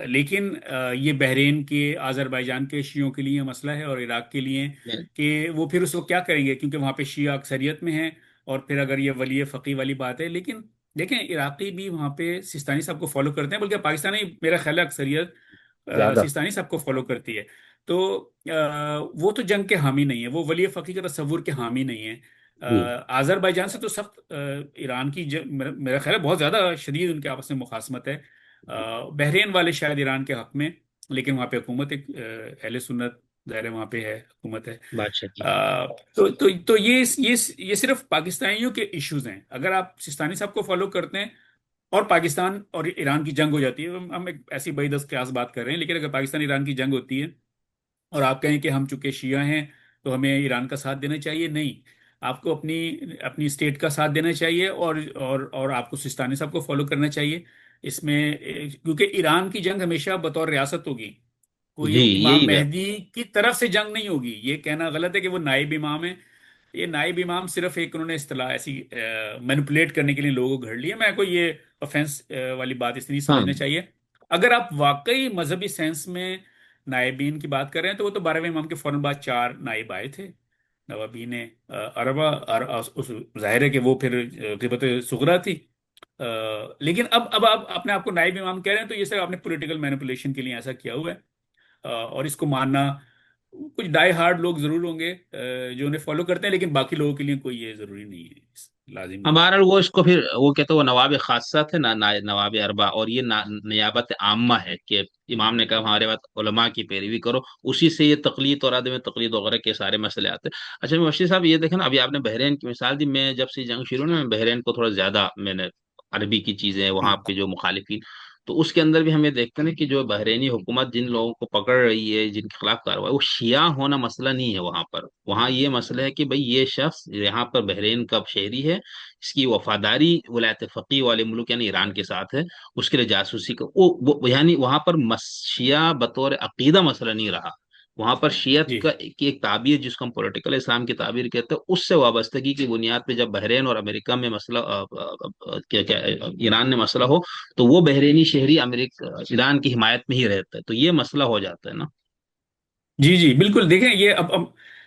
لیکن یہ بحرین کے، آذربائیجان کے شیعوں کے لیے مسئلہ ہے، اور عراق کے لیے کہ وہ پھر اس وقت کیا کریں گے، کیونکہ وہاں پہ شیعہ اکثریت میں ہیں، اور پھر اگر یہ ولی فقی والی بات ہے، لیکن دیکھیں عراقی بھی وہاں پہ سیستانی صاحب کو فالو کرتے ہیں، بلکہ پاکستانی میرا خیال ہے اکثریت
زیادہ.
سیستانی صاحب کو فالو کرتی ہے، تو وہ تو جنگ کے حامی نہیں ہے، وہ ولی فقی کا تصور کے حامی نہیں ہے۔
جی
آذربائیجان سے تو سخت ایران کی میرا خیال ہے بہت زیادہ شدید ان کے آپس میں مخاصمت ہے، بحرین والے شاید ایران کے حق میں، لیکن وہاں پہ حکومت ایک اہل سنت ظاہر ہے وہاں پہ ہے، حکومت ہے۔
بادشاہ کی.
تو یہ صرف پاکستانیوں کے ایشوز ہیں، اگر آپ سیستانی صاحب کو فالو کرتے ہیں اور پاکستان اور ایران کی جنگ ہو جاتی ہے، ہم ایک ایسی بڑی دست خیاس بات کر رہے ہیں، لیکن اگر پاکستان ایران کی جنگ ہوتی ہے اور آپ کہیں کہ ہم چونکہ شیعہ ہیں تو ہمیں ایران کا ساتھ دینا چاہیے، نہیں، آپ کو اپنی اپنی اسٹیٹ کا ساتھ دینا چاہیے، اور آپ کو سستانی صاحب کو فالو کرنا چاہیے اس میں، کیونکہ ایران کی جنگ ہمیشہ بطور ریاست ہوگی، کوئی
جی
امام
یہی بات.
مہدی کی طرف سے جنگ نہیں ہوگی، یہ کہنا غلط ہے کہ وہ نائب امام ہے، یہ نائب امام صرف ایک انہوں نے اصطلاح ایسی مینپولیٹ کرنے کے لیے لوگوں کو گھڑ لیا، میں کو یہ offense والی بات اس لیے نہیں
ہاں
سمجھنا چاہیے۔ اگر آپ واقعی مذہبی سینس میں نائبین کی بات کر رہے ہیں تو وہ تو 12ویں امام کے فوراً بعد 4 نائب آئے تھے، نوابین اربا، اور ظاہر ہے کہ وہ پھر غیبت صغرا تھی، لیکن اب آپ اپنے آپ کو نائب امام کہہ رہے ہیں، تو یہ سب آپ نے پولیٹیکل مینپولیشن کے لیے ایسا کیا ہوا ہے، اور اس کو ماننا کچھ ڈائی ہارڈ لوگ ضرور ہوں گے جو انہیں فالو کرتے ہیں، لیکن باقی لوگوں کے لیے کوئی یہ ضروری نہیں ہے، لازم نہیں ہے۔
ہمارا وہ اس کو پھر وہ کہتے ہیں وہ نواب خاصہ تھے نا نواب اربا، اور یہ نیابت عامہ ہے کہ امام نے کہا ہمارے بات علماء کی پیروی کرو، اسی سے یہ تقلید اور عدم تقلید وغیرہ کے سارے مسئلے آتے ہیں. اچھا مفتی صاحب یہ دیکھیں نا، ابھی آپ نے بحرین کی مثال دی، میں جب سے جنگ شروع ہوئی میں بحرین کو تھوڑا زیادہ میں نے عربی کی چیزیں وہاں
ہوں،
پہ جو مخالفین، تو اس کے اندر بھی ہم یہ دیکھتے ہیں کہ جو بحرینی حکومت جن لوگوں کو پکڑ رہی ہے، جن کے خلاف کارروائی، وہ شیعہ ہونا مسئلہ نہیں ہے وہاں پر. وہاں یہ مسئلہ ہے کہ بھئی یہ شخص یہاں پر بحرین کا شہری ہے، اس کی وفاداری ولایت فقیہ والے ملک یعنی ایران کے ساتھ ہے، اس کے لیے جاسوسی کا یعنی وہاں پر شیعہ بطور عقیدہ مسئلہ نہیں رہا. وہاں پر شیعت
جی
کی ایک تعبیر جس کو ہم پولیٹیکل اسلام کی تعبیر کہتے ہیں، اس سے وابستگی کی بنیاد پہ جب بحرین اور امریکہ میں مسئلہ ایران نے مسئلہ ہو، تو وہ بحرینی شہری امریکہ ایران کی حمایت میں ہی رہتا ہے، تو یہ مسئلہ ہو جاتا ہے نا.
جی جی بالکل، دیکھیں یہ اب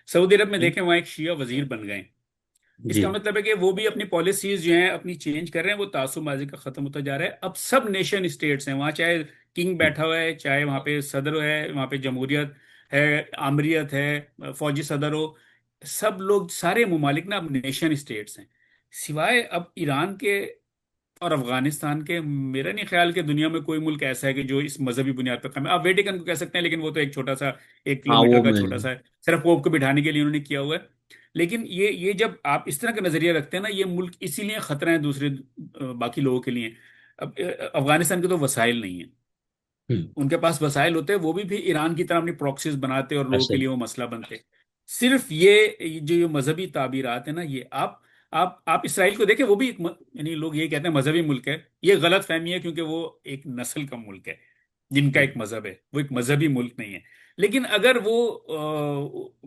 سعودی عرب میں دیکھیں وہاں ایک شیعہ وزیر بن گئے، اس
جی
کا مطلب ہے کہ وہ بھی اپنی پالیسیز جو ہیں اپنی چینج کر رہے ہیں، وہ تعصب ماضی کا ختم ہوتا جا رہا ہے، اب سب نیشن اسٹیٹس ہیں وہاں، چاہے کنگ بیٹھا ہوا ہے، چاہے وہاں پہ صدر ہے، وہاں پہ جمہوریت ہے، آمریت ہے، فوجی صدر ہو، سب لوگ سارے ممالک نا اب نیشن اسٹیٹس ہیں، سوائے اب ایران کے اور افغانستان کے، میرا نہیں خیال کہ دنیا میں کوئی ملک ایسا ہے کہ جو اس مذہبی بنیاد پر قائم ہے، آپ ویٹیکن کو کہہ سکتے ہیں لیکن وہ تو ایک چھوٹا سا، 1 کلومیٹر
ہاں
کا
میں
چھوٹا سا ہے، صرف پوپ کو بٹھانے کے لیے انہوں نے کیا ہوا ہے، لیکن یہ جب آپ اس طرح کا نظریہ رکھتے ہیں نا، یہ ملک اسی لیے خطرہ ہے دوسرے باقی لوگوں کے لیے، اب افغانستان کے تو وسائل نہیں ہیں، ان کے پاس وسائل ہوتے وہ بھی ایران کی طرح اپنی پراکسیز بناتے اور لوگوں
ایسا
کے
ہی.
لیے وہ مسئلہ بنتے، صرف یہ جو یہ مذہبی تعبیرات ہیں نا، یہ آپ اسرائیل کو دیکھیں، وہ بھی ایک یعنی لوگ یہ کہتے ہیں مذہبی ملک ہے، یہ غلط فہمی ہے، کیونکہ وہ ایک نسل کا ملک ہے جن کا ایک مذہب ہے، وہ ایک مذہبی ملک نہیں ہے، لیکن اگر وہ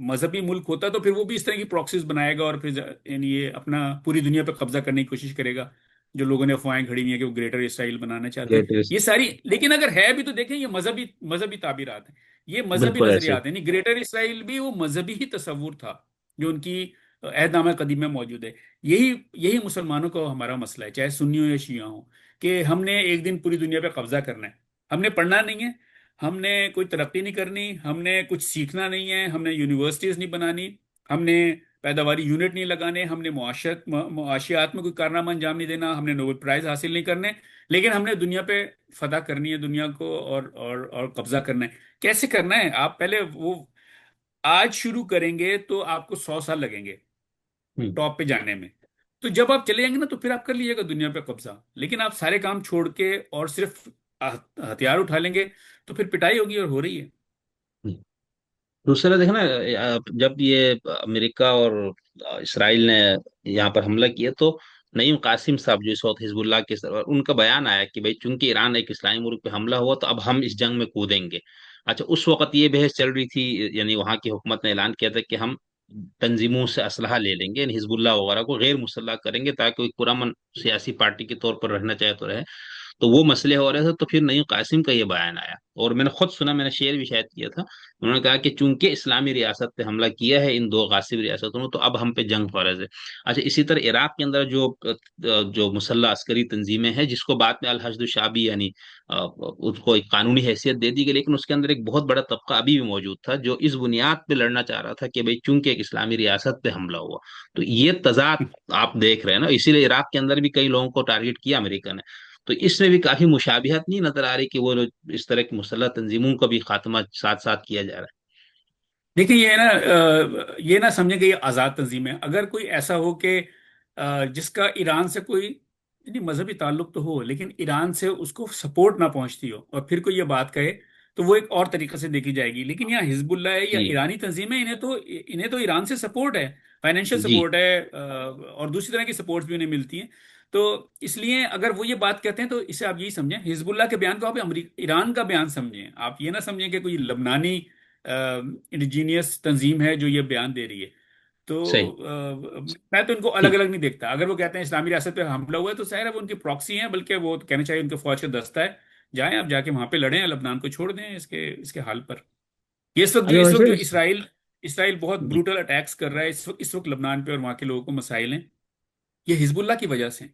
مذہبی ملک ہوتا تو پھر وہ بھی اس طرح کی پراکسیز بنائے گا، اور پھر یعنی یہ اپنا پوری دنیا پہ قبضہ کرنے کی کوشش کرے گا، جو لوگوں نے افواہیں کھڑی ہوئی ہیں کہ وہ گریٹر اسرائیل بنانا چاہتے ہیں، یہ ساری، لیکن اگر ہے بھی تو دیکھیں یہ مذہبی تعبیرات ہیں، یہ مذہبی
بالکل ایسے ہی.
نظریات ہیں، یعنی گریٹر اسرائیل بھی وہ مذہبی ہی تصور تھا جو ان کی عہد نامہ قدیم میں موجود ہے، یہی مسلمانوں کو ہمارا مسئلہ ہے، چاہے سنی ہو یا شیعہ ہوں، کہ ہم نے ایک دن پوری دنیا پہ قبضہ کرنا ہے، ہم نے پڑھنا نہیں ہے، ہم نے کوئی ترقی نہیں کرنی، ہم نے کچھ سیکھنا نہیں ہے، ہم نے یونیورسٹیز نہیں بنانی، ہم نے پیداواری یونٹ نہیں لگانے، ہم نے معاشیات میں کوئی کارنامہ انجام نہیں دینا، ہم نے نوبل پرائز حاصل نہیں کرنے، لیکن ہم نے دنیا پہ فتح کرنی ہے دنیا کو، اور قبضہ کرنا ہے، کیسے کرنا ہے؟ آپ پہلے وہ آج شروع کریں گے تو آپ کو 100 سال لگیں گے
ہوں.
ٹاپ پہ جانے میں، تو جب آپ چلے جائیں گے نا تو پھر آپ کر لیجیے گا دنیا پہ قبضہ، لیکن آپ سارے کام چھوڑ کے اور صرف ہتھیار اٹھا لیں گے تو پھر پٹائی ہوگی، اور ہو رہی ہے۔
دوسرا دیکھنا، جب یہ امریکہ اور اسرائیل نے یہاں پر حملہ کیا، تو نعیم قاسم صاحب جو اس وقت حزب اللہ کے سرور، ان کا بیان آیا کہ بھائی چونکہ ایران ایک اسلامی ملک پہ حملہ ہوا تو اب ہم اس جنگ میں کودیں گے. اچھا اس وقت یہ بحث چل رہی تھی، یعنی وہاں کی حکومت نے اعلان کیا تھا کہ ہم تنظیموں سے اسلحہ لے لیں گے، یعنی حزب اللہ وغیرہ کو غیر مسلح کریں گے تاکہ کوئی پرامن سیاسی پارٹی کے طور پر رہنا چاہے تو رہے. تو وہ مسئلے ہو رہے تھے، تو پھر نعیم قاسم کا یہ بیان آیا اور میں نے خود سنا، میں نے شیئر بھی شاید کیا تھا. انہوں نے کہا کہ چونکہ اسلامی ریاست پہ حملہ کیا ہے ان دو غاصب ریاستوں نے، تو اب ہم پہ جنگ فرض ہے. اچھا اسی طرح عراق کے اندر جو مسلح عسکری تنظیمیں ہیں، جس کو بعد میں الحشد الشعبی یعنی اس کو ایک قانونی حیثیت دے دی گئی، لیکن اس کے اندر ایک بہت بڑا طبقہ ابھی بھی موجود تھا جو اس بنیاد پہ لڑنا چاہ رہا تھا کہ بھئی چونکہ ایک اسلامی ریاست پہ حملہ ہوا. تو یہ تضاد آپ دیکھ رہے ہیں نا، اسی لیے عراق کے اندر بھی کئی لوگوں کو ٹارگٹ کیا امریکہ نے. تو اس میں بھی کافی مشابہت نہیں نظر آ رہی کہ وہ اس طرح کی مسلح تنظیموں کا بھی خاتمہ ساتھ ساتھ کیا جا رہا
دیکھیں یہ نا یہ نہ سمجھیں کہ یہ آزاد تنظیم ہے. اگر کوئی ایسا ہو کہ جس کا ایران سے کوئی یعنی مذہبی تعلق تو ہو لیکن ایران سے اس کو سپورٹ نہ پہنچتی ہو اور پھر کوئی یہ بات کہے تو وہ ایک اور طریقے سے دیکھی جائے گی. لیکن یہاں حزب اللہ ہے یا
ہے.
ایرانی تنظیم ہے، انہیں تو ایران سے سپورٹ ہے، فائنینشیل
جی
سپورٹ ہے، اور دوسری طرح کی سپورٹس بھی انہیں ملتی ہیں. تو اس لیے اگر وہ یہ بات کہتے ہیں تو اسے آپ یہی سمجھیں، حزب اللہ کے بیان کو آپ ایران کا بیان سمجھیں. آپ یہ نہ سمجھیں کہ کوئی لبنانی انڈیجینئس تنظیم ہے جو یہ بیان دے رہی ہے. تو
صحیح.
میں تو ان کو الگ
ٹھیک.
الگ نہیں دیکھتا. اگر وہ کہتے ہیں اسلامی ریاست پہ حملہ ہوا ہے تو ظاہر ہے وہ ان کی پراکسی ہیں، بلکہ وہ کہنا چاہیے ان کے فوج کا دستہ ہے. جائیں آپ جا کے وہاں پہ لڑیں، لبنان کو چھوڑ دیں اس کے حال پر. یہ
اچھا
اس وقت
ویسے.
جو اسرائیل بہت
جی.
بروٹل اٹیکس کر رہا ہے اس وقت لبنان پہ اور وہاں کے لوگوں کو مسائل ہیں، یہ حزب اللہ کی وجہ سے ہیں.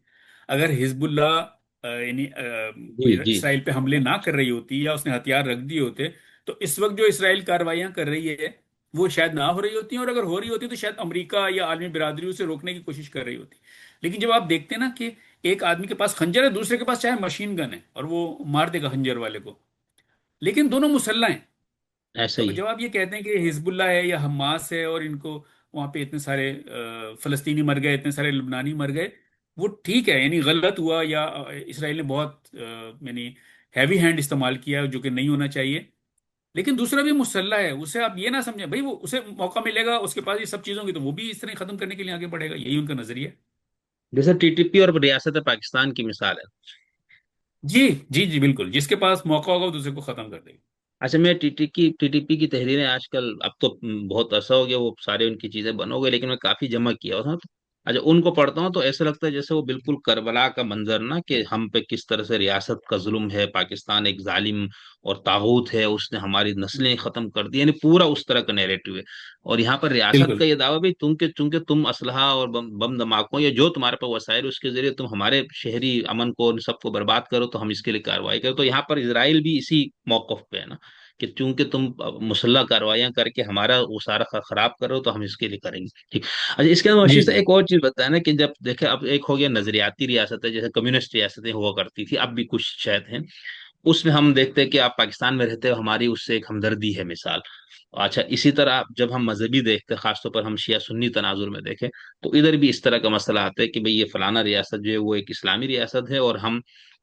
اگر حزب اللہ یعنی
جی. جی.
اسرائیل پہ حملے نہ کر رہی ہوتی یا اس نے ہتھیار رکھ دیے ہوتے تو اس وقت جو اسرائیل کارروائیاں کر رہی ہے وہ شاید نہ ہو رہی ہوتی ہیں، اور اگر ہو رہی ہوتی تو شاید امریکہ یا عالمی برادری اسے روکنے کی کوشش کر رہی ہوتی. لیکن جب آپ دیکھتے ہیں نا کہ ایک آدمی کے پاس خنجر ہے، دوسرے کے پاس چاہے مشین گن ہے اور وہ مار دے گا خنجر والے کو، لیکن دونوں مسلح ہیں.
ایسا
تو
ہی ہے.
جب آپ یہ کہتے ہیں کہ حزب اللہ ہے یا حماس ہے اور ان کو وہاں پہ اتنے سارے فلسطینی مر گئے، اتنے سارے لبنانی مر گئے، وہ ٹھیک ہے، یعنی غلط ہوا یا اسرائیل نے بہت یعنی ہیوی ہینڈ استعمال کیا جو کہ نہیں ہونا چاہیے. لیکن دوسرا بھی مسلح ہے، اسے آپ یہ نہ سمجھیں بھائی وہ اسے موقع ملے گا اس کے پاس یہ سب چیزوں کی تو وہ بھی اس طرح ختم کرنے کے لیے آگے بڑھے گا. یہی ان کا نظریہ ہے.
جیسے ٹی ٹی پی اور ریاست پاکستان کی مثال ہے.
جی جی جی بالکل، جس کے پاس موقع ہوگا وہ دوسرے کو ختم کر دے گا.
اچھا میں ٹی ٹی پی کی تحریریں آج کل، اب تو بہت عرصہ ہو گیا وہ سارے ان کی چیزیں بند ہو گئی، لیکن میں کافی جمع کیا ہوا تھا. اچھا ان کو پڑھتا ہوں تو ایسا لگتا ہے جیسے وہ بالکل کربلا کا منظر نا، کہ ہم پہ کس طرح سے ریاست کا ظلم ہے، پاکستان ایک ظالم اور طاغوت ہے، اس نے ہماری نسلیں ختم کر دی، یعنی پورا اس طرح کا نیریٹو ہے. اور یہاں پر ریاست
بالکل.
کا یہ دعویٰ بھی چونکہ تم اسلحہ اور بم دھماکوں یا جو تمہارے پاس وسائل اس کے ذریعے تم ہمارے شہری امن کو ان سب کو برباد کرو تو ہم اس کے لیے کارروائی کرو. تو یہاں پر اسرائیل بھی اسی موقف پہ ہے نا، کہ چونکہ تم مسلح کارروائیاں کر کے ہمارا وہ سارا خراب کرو تو ہم اس کے لیے کریں گے. ٹھیک. اچھا اس کے اندر
جی
مشیر سے
جی
ایک اور چیز بتایا نا، کہ جب دیکھیں اب ایک ہو گیا نظریاتی ریاست ہے، جیسے کمیونسٹ ریاستیں ہوا کرتی تھی، اب بھی کچھ شاید ہیں، اس میں ہم دیکھتے ہیں کہ آپ پاکستان میں رہتے ہو، ہماری اس سے ایک ہمدردی ہے مثال. اچھا اسی طرح جب ہم مذہبی دیکھتے ہیں، خاص طور پر ہم شیعہ سنی تناظر میں دیکھیں، تو ادھر بھی اس طرح کا مسئلہ آتا ہے کہ بھئی یہ فلانا ریاست جو ہے وہ ایک اسلامی ریاست ہے اور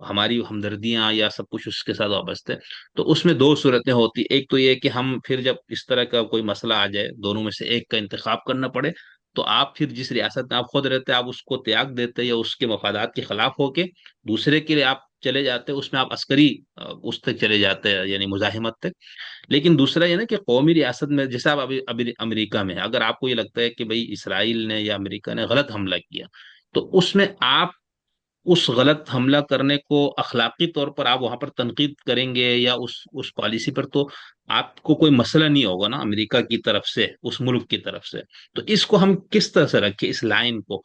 ہماری ہمدردیاں یا سب کچھ اس کے ساتھ وابستہ ہے. تو اس میں دو صورتیں ہوتی، ایک تو یہ کہ ہم پھر جب اس طرح کا کوئی مسئلہ آ جائے، دونوں میں سے ایک کا انتخاب کرنا پڑے، تو آپ پھر جس ریاست میں آپ خود رہتے آپ اس کو تیاگ دیتے یا اس کے مفادات کے خلاف ہو کے دوسرے کے لیے آپ چلے جاتے، اس میں آپ عسکری اس تک چلے جاتے ہیں یعنی مزاحمت تک. لیکن دوسرا یہ نا کہ قومی ریاست میں جیسے آپ ابھی امریکہ میں ہیں، اگر آپ کو یہ لگتا ہے کہ بھئی اسرائیل نے یا امریکہ نے غلط حملہ کیا، تو اس میں آپ اس غلط حملہ کرنے کو اخلاقی طور پر آپ وہاں پر تنقید کریں گے یا اس پالیسی پر، تو آپ کو کوئی مسئلہ نہیں ہوگا نا امریکہ کی طرف سے اس ملک کی طرف سے. تو اس کو ہم کس طرح سے رکھیں اس لائن کو،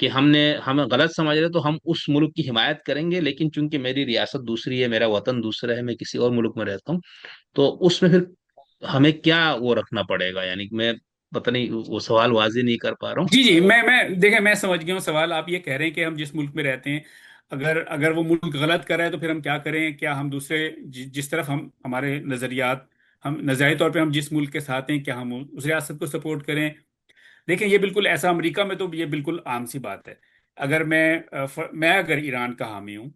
کہ ہمیں غلط سمجھ رہے تو ہم اس ملک کی حمایت کریں گے، لیکن چونکہ میری ریاست دوسری ہے، میرا وطن دوسرا ہے، میں کسی اور ملک میں رہتا ہوں، تو اس میں پھر ہمیں کیا وہ رکھنا پڑے گا. یعنی میں پتہ نہیں وہ سوال واضح نہیں کر پا رہا ہوں.
جی جی میں دیکھیں میں سمجھ گیا ہوں سوال. آپ یہ کہہ رہے ہیں کہ ہم جس ملک میں رہتے ہیں اگر وہ ملک غلط کر رہا ہے تو پھر ہم کیا کریں؟ کیا ہم دوسرے جس طرف ہمارے نظریات، ہم نظریاتی طور پہ ہم جس ملک کے ساتھ ہیں کیا ہم اس ریاست کو سپورٹ کریں؟ دیکھیں یہ بالکل ایسا، امریکہ میں تو یہ بالکل عام سی بات ہے. اگر میں اگر ایران کا حامی ہوں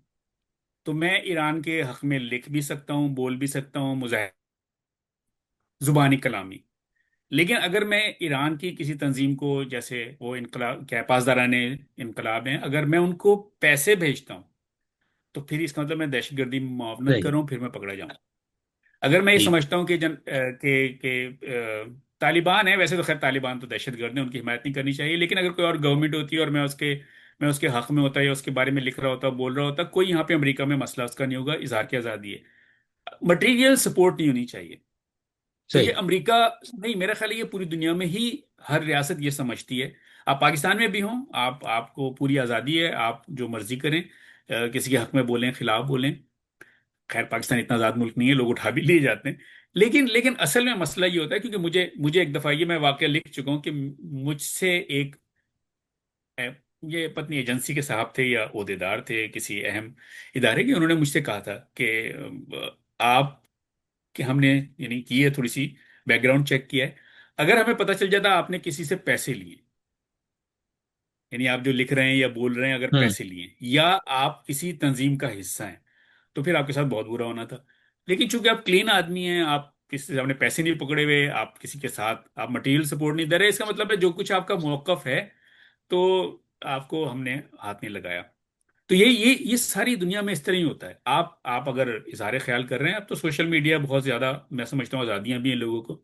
تو میں ایران کے حق میں لکھ بھی سکتا ہوں، بول بھی سکتا ہوں، مظاہر زبانی کلامی. لیکن اگر میں ایران کی کسی تنظیم کو، جیسے وہ انقلاب کیا ہے، پاسداران انقلاب ہیں، اگر میں ان کو پیسے بھیجتا ہوں تو پھر اس کا مطلب میں دہشت گردی معاونت
صحیح.
کروں، پھر میں پکڑا جاؤں. اگر میں یہ
ٹھیک.
سمجھتا ہوں کہ طالبان ہے، ویسے تو خیر طالبان تو دہشت گرد ہیں، ان کی حمایت نہیں کرنی چاہیے، لیکن اگر کوئی اور گورنمنٹ ہوتی ہے اور میں اس کے حق میں ہوتا یا اس کے بارے میں لکھ رہا ہوتا، بول رہا ہوتا، کوئی یہاں پہ امریکہ میں مسئلہ اس کا نہیں ہوگا، اظہار کی آزادی ہے. مٹیریل سپورٹ نہیں ہونی چاہیے. تو یہ
صحیح.
امریکہ نہیں، میرا خیال ہے یہ پوری دنیا میں ہی ہر ریاست یہ سمجھتی ہے. آپ پاکستان میں بھی ہوں، آپ کو پوری آزادی ہے، آپ جو مرضی کریں، کسی کے حق میں بولیں، خلاف بولیں. خیر پاکستان اتنا آزاد ملک نہیں ہے، لوگ اٹھا بھی لیے جاتے ہیں. لیکن اصل میں مسئلہ یہ ہوتا ہے، کیونکہ مجھے ایک دفعہ یہ میں واقعہ لکھ چکا ہوں کہ مجھ سے ایک اے، یہ پتنی ایجنسی کے صاحب تھے یا عہدیدار تھے کسی اہم ادارے کے، انہوں نے مجھ سے کہا تھا کہ آپ، کہ ہم نے یعنی کی ہے تھوڑی سی بیک گراؤنڈ چیک کیا ہے، اگر ہمیں پتہ چل جاتا آپ نے کسی سے پیسے لیے، یعنی آپ جو لکھ رہے ہیں یا بول رہے ہیں اگر
ہوں.
پیسے لیے یا آپ کسی تنظیم کا حصہ ہیں، تو پھر آپ کے ساتھ بہت برا ہونا تھا. لیکن چونکہ آپ کلین آدمی ہیں، آپ کسی سے آپ نے پیسے نہیں پکڑے ہوئے، آپ کسی کے ساتھ آپ مٹیریل سپورٹ نہیں دے رہے، اس کا مطلب ہے جو کچھ آپ کا موقف ہے تو آپ کو ہم نے ہاتھ نہیں لگایا. تو یہ ساری دنیا میں اس طرح ہی ہوتا ہے. آپ اگر اظہار خیال کر رہے ہیں، اب تو سوشل میڈیا بہت زیادہ میں سمجھتا ہوں آزادیاں بھی ہیں لوگوں کو،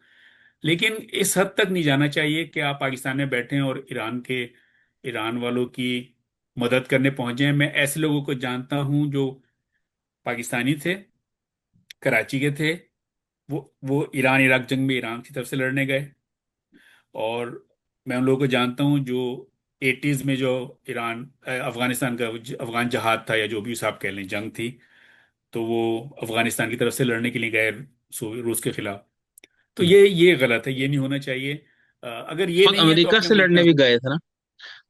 لیکن اس حد تک نہیں جانا چاہیے کہ آپ پاکستان میں بیٹھیں اور ایران والوں کی مدد کرنے پہنچ جائیں. میں ایسے لوگوں کو جانتا ہوں جو پاکستانی تھے، کراچی کے تھے، وہ ایران عراق جنگ میں ایران کی طرف سے لڑنے گئے. اور میں ان لوگوں کو جانتا ہوں جو ایٹیز میں جو افغانستان کا افغان جہاد تھا یا جو بھی اسے آپ کہہ لیں جنگ تھی، تو وہ افغانستان کی طرف سے لڑنے کے لیے گئے روس کے خلاف. تو
ہوں.
یہ غلط ہے، یہ نہیں ہونا چاہیے. اگر یہ
خود
نہیں ہے تو
امریکہ
اپنے
سے
ملک
لڑنے
میں.
بھی گئے تھے نا.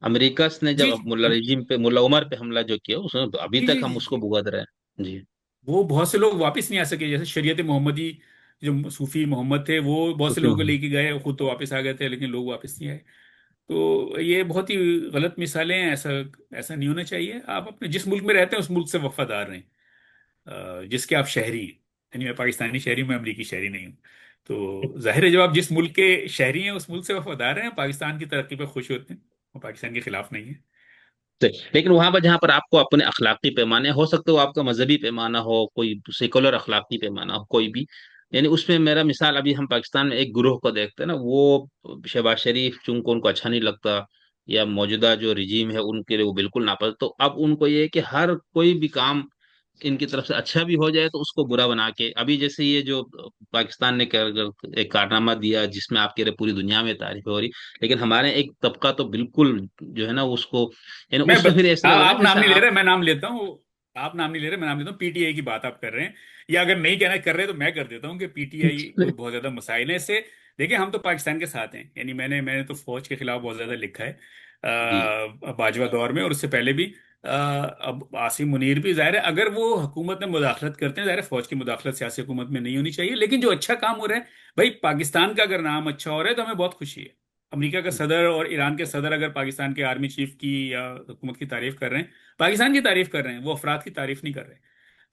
امریکہ نے
جی
جب ملا رجیم پہ، ملا عمر پہ حملہ جو کیا، اس میں ابھی
جی
تک
جی
ہم
جی
اس کو
جی
بھگت رہے ہیں. جی.
وہ بہت سے لوگ واپس نہیں آ سکے، جیسے شریعت محمدی جو صوفی محمد تھے، وہ بہت سے
صوفی
لوگوں کو لے
محمد.
کے گئے، خود تو واپس آ گئے تھے لیکن لوگ واپس نہیں آئے. تو یہ بہت ہی غلط مثالیں ہیں. ایسا نہیں ہونا چاہیے. آپ اپنے جس ملک میں رہتے ہیں اس ملک سے وفادار رہیں، جس کے آپ شہری ہیں. یعنی میں پاکستانی شہری ہوں، میں امریکی شہری نہیں ہوں. تو ظاہر ہے جب آپ جس ملک کے شہری ہیں اس ملک سے وفادار ہیں، پاکستان کی ترقی پہ خوش ہوتے ہیں، وہ پاکستان کے خلاف نہیں ہے.
لیکن وہاں پر جہاں پر آپ کو اپنے اخلاقی پیمانے ہو سکتے ہو، آپ کا مذہبی پیمانہ ہو، کوئی سیکولر اخلاقی پیمانہ ہو، کوئی بھی، یعنی اس میں میرا مثال ابھی ہم پاکستان میں ایک گروہ کو دیکھتے ہیں نا، وہ شہباز شریف چونکہ ان کو اچھا نہیں لگتا، یا موجودہ جو رجیم ہے ان کے لیے وہ بالکل ناپسند، تو اب ان کو یہ ہے کہ ہر کوئی بھی کام ان کی طرف سے اچھا بھی ہو جائے تو اس کو برا بنا کے، ابھی جیسے یہ جو پاکستان نے ایک کارنامہ دیا جس میں آپ کہہ رہے پوری دنیا میں تعریف ہو رہی، لیکن ہمارے ایک طبقہ تو بالکل جو ہے نا اس کو، یعنی اس میں پھر ایسا لگ رہا
آپ
ہے
نام
جیسے
نہیں لے
آپ.
رہے، میں نام لیتا ہوں. آپ نام نہیں لے رہے، میں نام لیتا ہوں. پی ٹی آئی کی بات آپ کر رہے ہیں، یا اگر نہیں کہنا کر رہے تو میں کر دیتا ہوں کہ پی ٹی آئی کو بہت زیادہ مسائل ہیں اس سے. دیکھیں ہم تو پاکستان کے ساتھ ہیں، یعنی میں نے تو فوج کے خلاف بہت زیادہ لکھا ہے،
جی.
باجوہ دور میں اور اس سے پہلے بھی. اب عاصم منیر بھی ظاہر ہے اگر وہ حکومت میں مداخلت کرتے ہیں، ظاہر ہے فوج کی مداخلت سیاسی حکومت میں نہیں ہونی چاہیے، لیکن جو اچھا کام ہو رہا ہے، بھائی پاکستان کا اگر نام اچھا ہو رہا ہے تو ہمیں بہت خوشی ہے. امریکہ کا صدر اور ایران کے صدر اگر پاکستان کے آرمی چیف کی یا حکومت کی تعریف کر رہے ہیں، پاکستان کی تعریف کر رہے ہیں، وہ افراد کی تعریف نہیں کر رہے.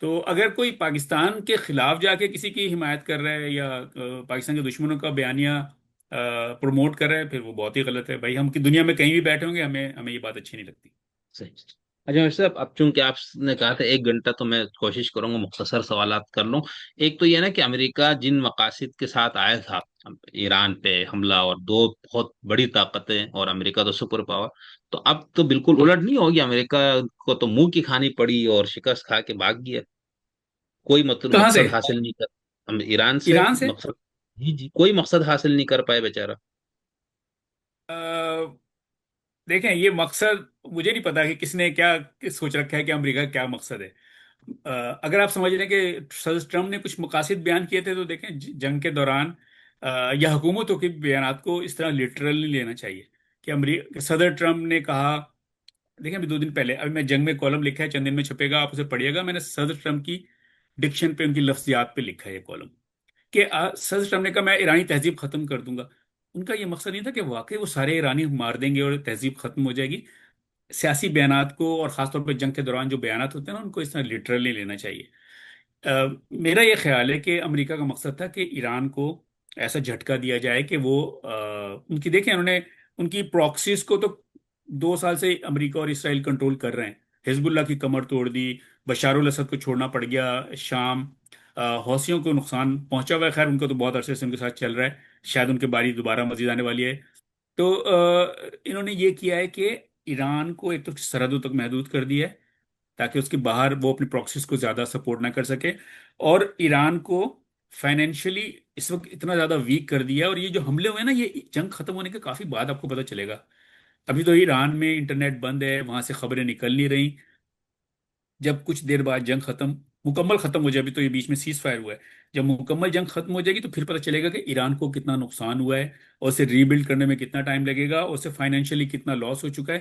تو اگر کوئی پاکستان کے خلاف جا کے کسی کی حمایت کر رہا ہے یا پاکستان کے دشمنوں کا بیانیہ پروموٹ کر رہا ہے، پھر وہ بہت ہی غلط ہے. بھائی ہم کی دنیا میں کہیں بھی بیٹھے ہوں گے، ہمیں یہ بات اچھی نہیں لگتی.
صحیح. اچھا ویسے اب چونکہ آپ نے کہا تھا 1 گھنٹہ، تو میں کوشش کروں گا مختصر سوالات کر لوں. ایک تو یہ نا کہ امریکہ جن مقاصد کے ساتھ آیا تھا ایران پہ حملہ، اور دو بہت بڑی طاقتیں اور امریکہ تو سپر پاور، تو اب تو بالکل الٹ نہیں ہوگی، امریکہ کو تو منہ کی کھانی پڑی اور شکست کھا کے بھاگ گیا. کوئی
کہاں سے؟
مقصد حاصل نہیں کر، ہم ایران سے
ایران سے؟
مقصد. جی جی، کوئی مقصد حاصل نہیں کر پائے بیچارہ.
دیکھیں یہ مقصد مجھے نہیں پتا کہ کس نے کیا سوچ رکھا ہے کہ امریکہ کا کیا مقصد ہے. اگر آپ سمجھ رہے ہیں کہ صدر ٹرمپ نے کچھ مقاصد بیان کیے تھے تو دیکھیں جنگ کے دوران یا حکومتوں کے بیانات کو اس طرح لٹرل نہیں لینا چاہیے کہ صدر ٹرمپ نے کہا. دیکھیں ابھی 2 دن پہلے ابھی میں جنگ میں کالم لکھا ہے، چند دن میں چھپے گا، آپ اسے پڑھیے گا. میں نے صدر ٹرمپ کی ڈکشن پہ، ان کی لفظیات پہ لکھا ہے یہ کالم کہ صدر ٹرمپ نے کہا میں ایرانی تہذیب ختم کر دوں گا. ان کا یہ مقصد نہیں تھا کہ واقعی وہ سارے ایرانی مار دیں گے اور تہذیب ختم ہو جائے گی. سیاسی بیانات کو اور خاص طور پہ جنگ کے دوران جو بیانات ہوتے ہیں نا، ان کو اس طرح لٹرلی لینا چاہیے. میرا یہ خیال ہے کہ امریکہ کا مقصد تھا کہ ایران کو ایسا جھٹکا دیا جائے کہ وہ ان کی دیکھیں، انہوں نے ان کی پراکسیز کو تو 2 سال سے امریکہ اور اسرائیل کنٹرول کر رہے ہیں. حزب اللہ کی کمر توڑ دی، بشار الاسد کو چھوڑنا پڑ گیا شام. حوثیوں کو نقصان پہنچا ہوا ہے، خیر ان کو تو بہت عرصے سے ان کے ساتھ چل رہا ہے، شاید ان کے باری دوبارہ مزید آنے والی ہے. تو انہوں نے یہ کیا ہے کہ ایران کو ایک تو سرحدوں تک محدود کر دیا ہے تاکہ اس کے باہر وہ اپنی پراکسیز کو زیادہ سپورٹ نہ کر سکے، اور ایران کو فائنینشلی اس وقت اتنا زیادہ ویک کر دیا. اور یہ جو حملے ہوئے ہیں نا، یہ جنگ ختم ہونے کے کافی بعد آپ کو پتہ چلے گا. ابھی تو ایران میں انٹرنیٹ بند ہے، وہاں سے خبریں نکل نہیں رہی. جب کچھ دیر بعد جنگ مکمل ختم ہو جائے، ابھی تو یہ بیچ میں سیز فائر ہوا ہے، جب مکمل جنگ ختم ہو جائے گی تو پھر پتہ چلے گا کہ ایران کو کتنا نقصان ہوا ہے، اور اسے ری بلڈ کرنے میں کتنا ٹائم لگے گا، اور اسے فائنینشلی کتنا لاس ہو چکا ہے.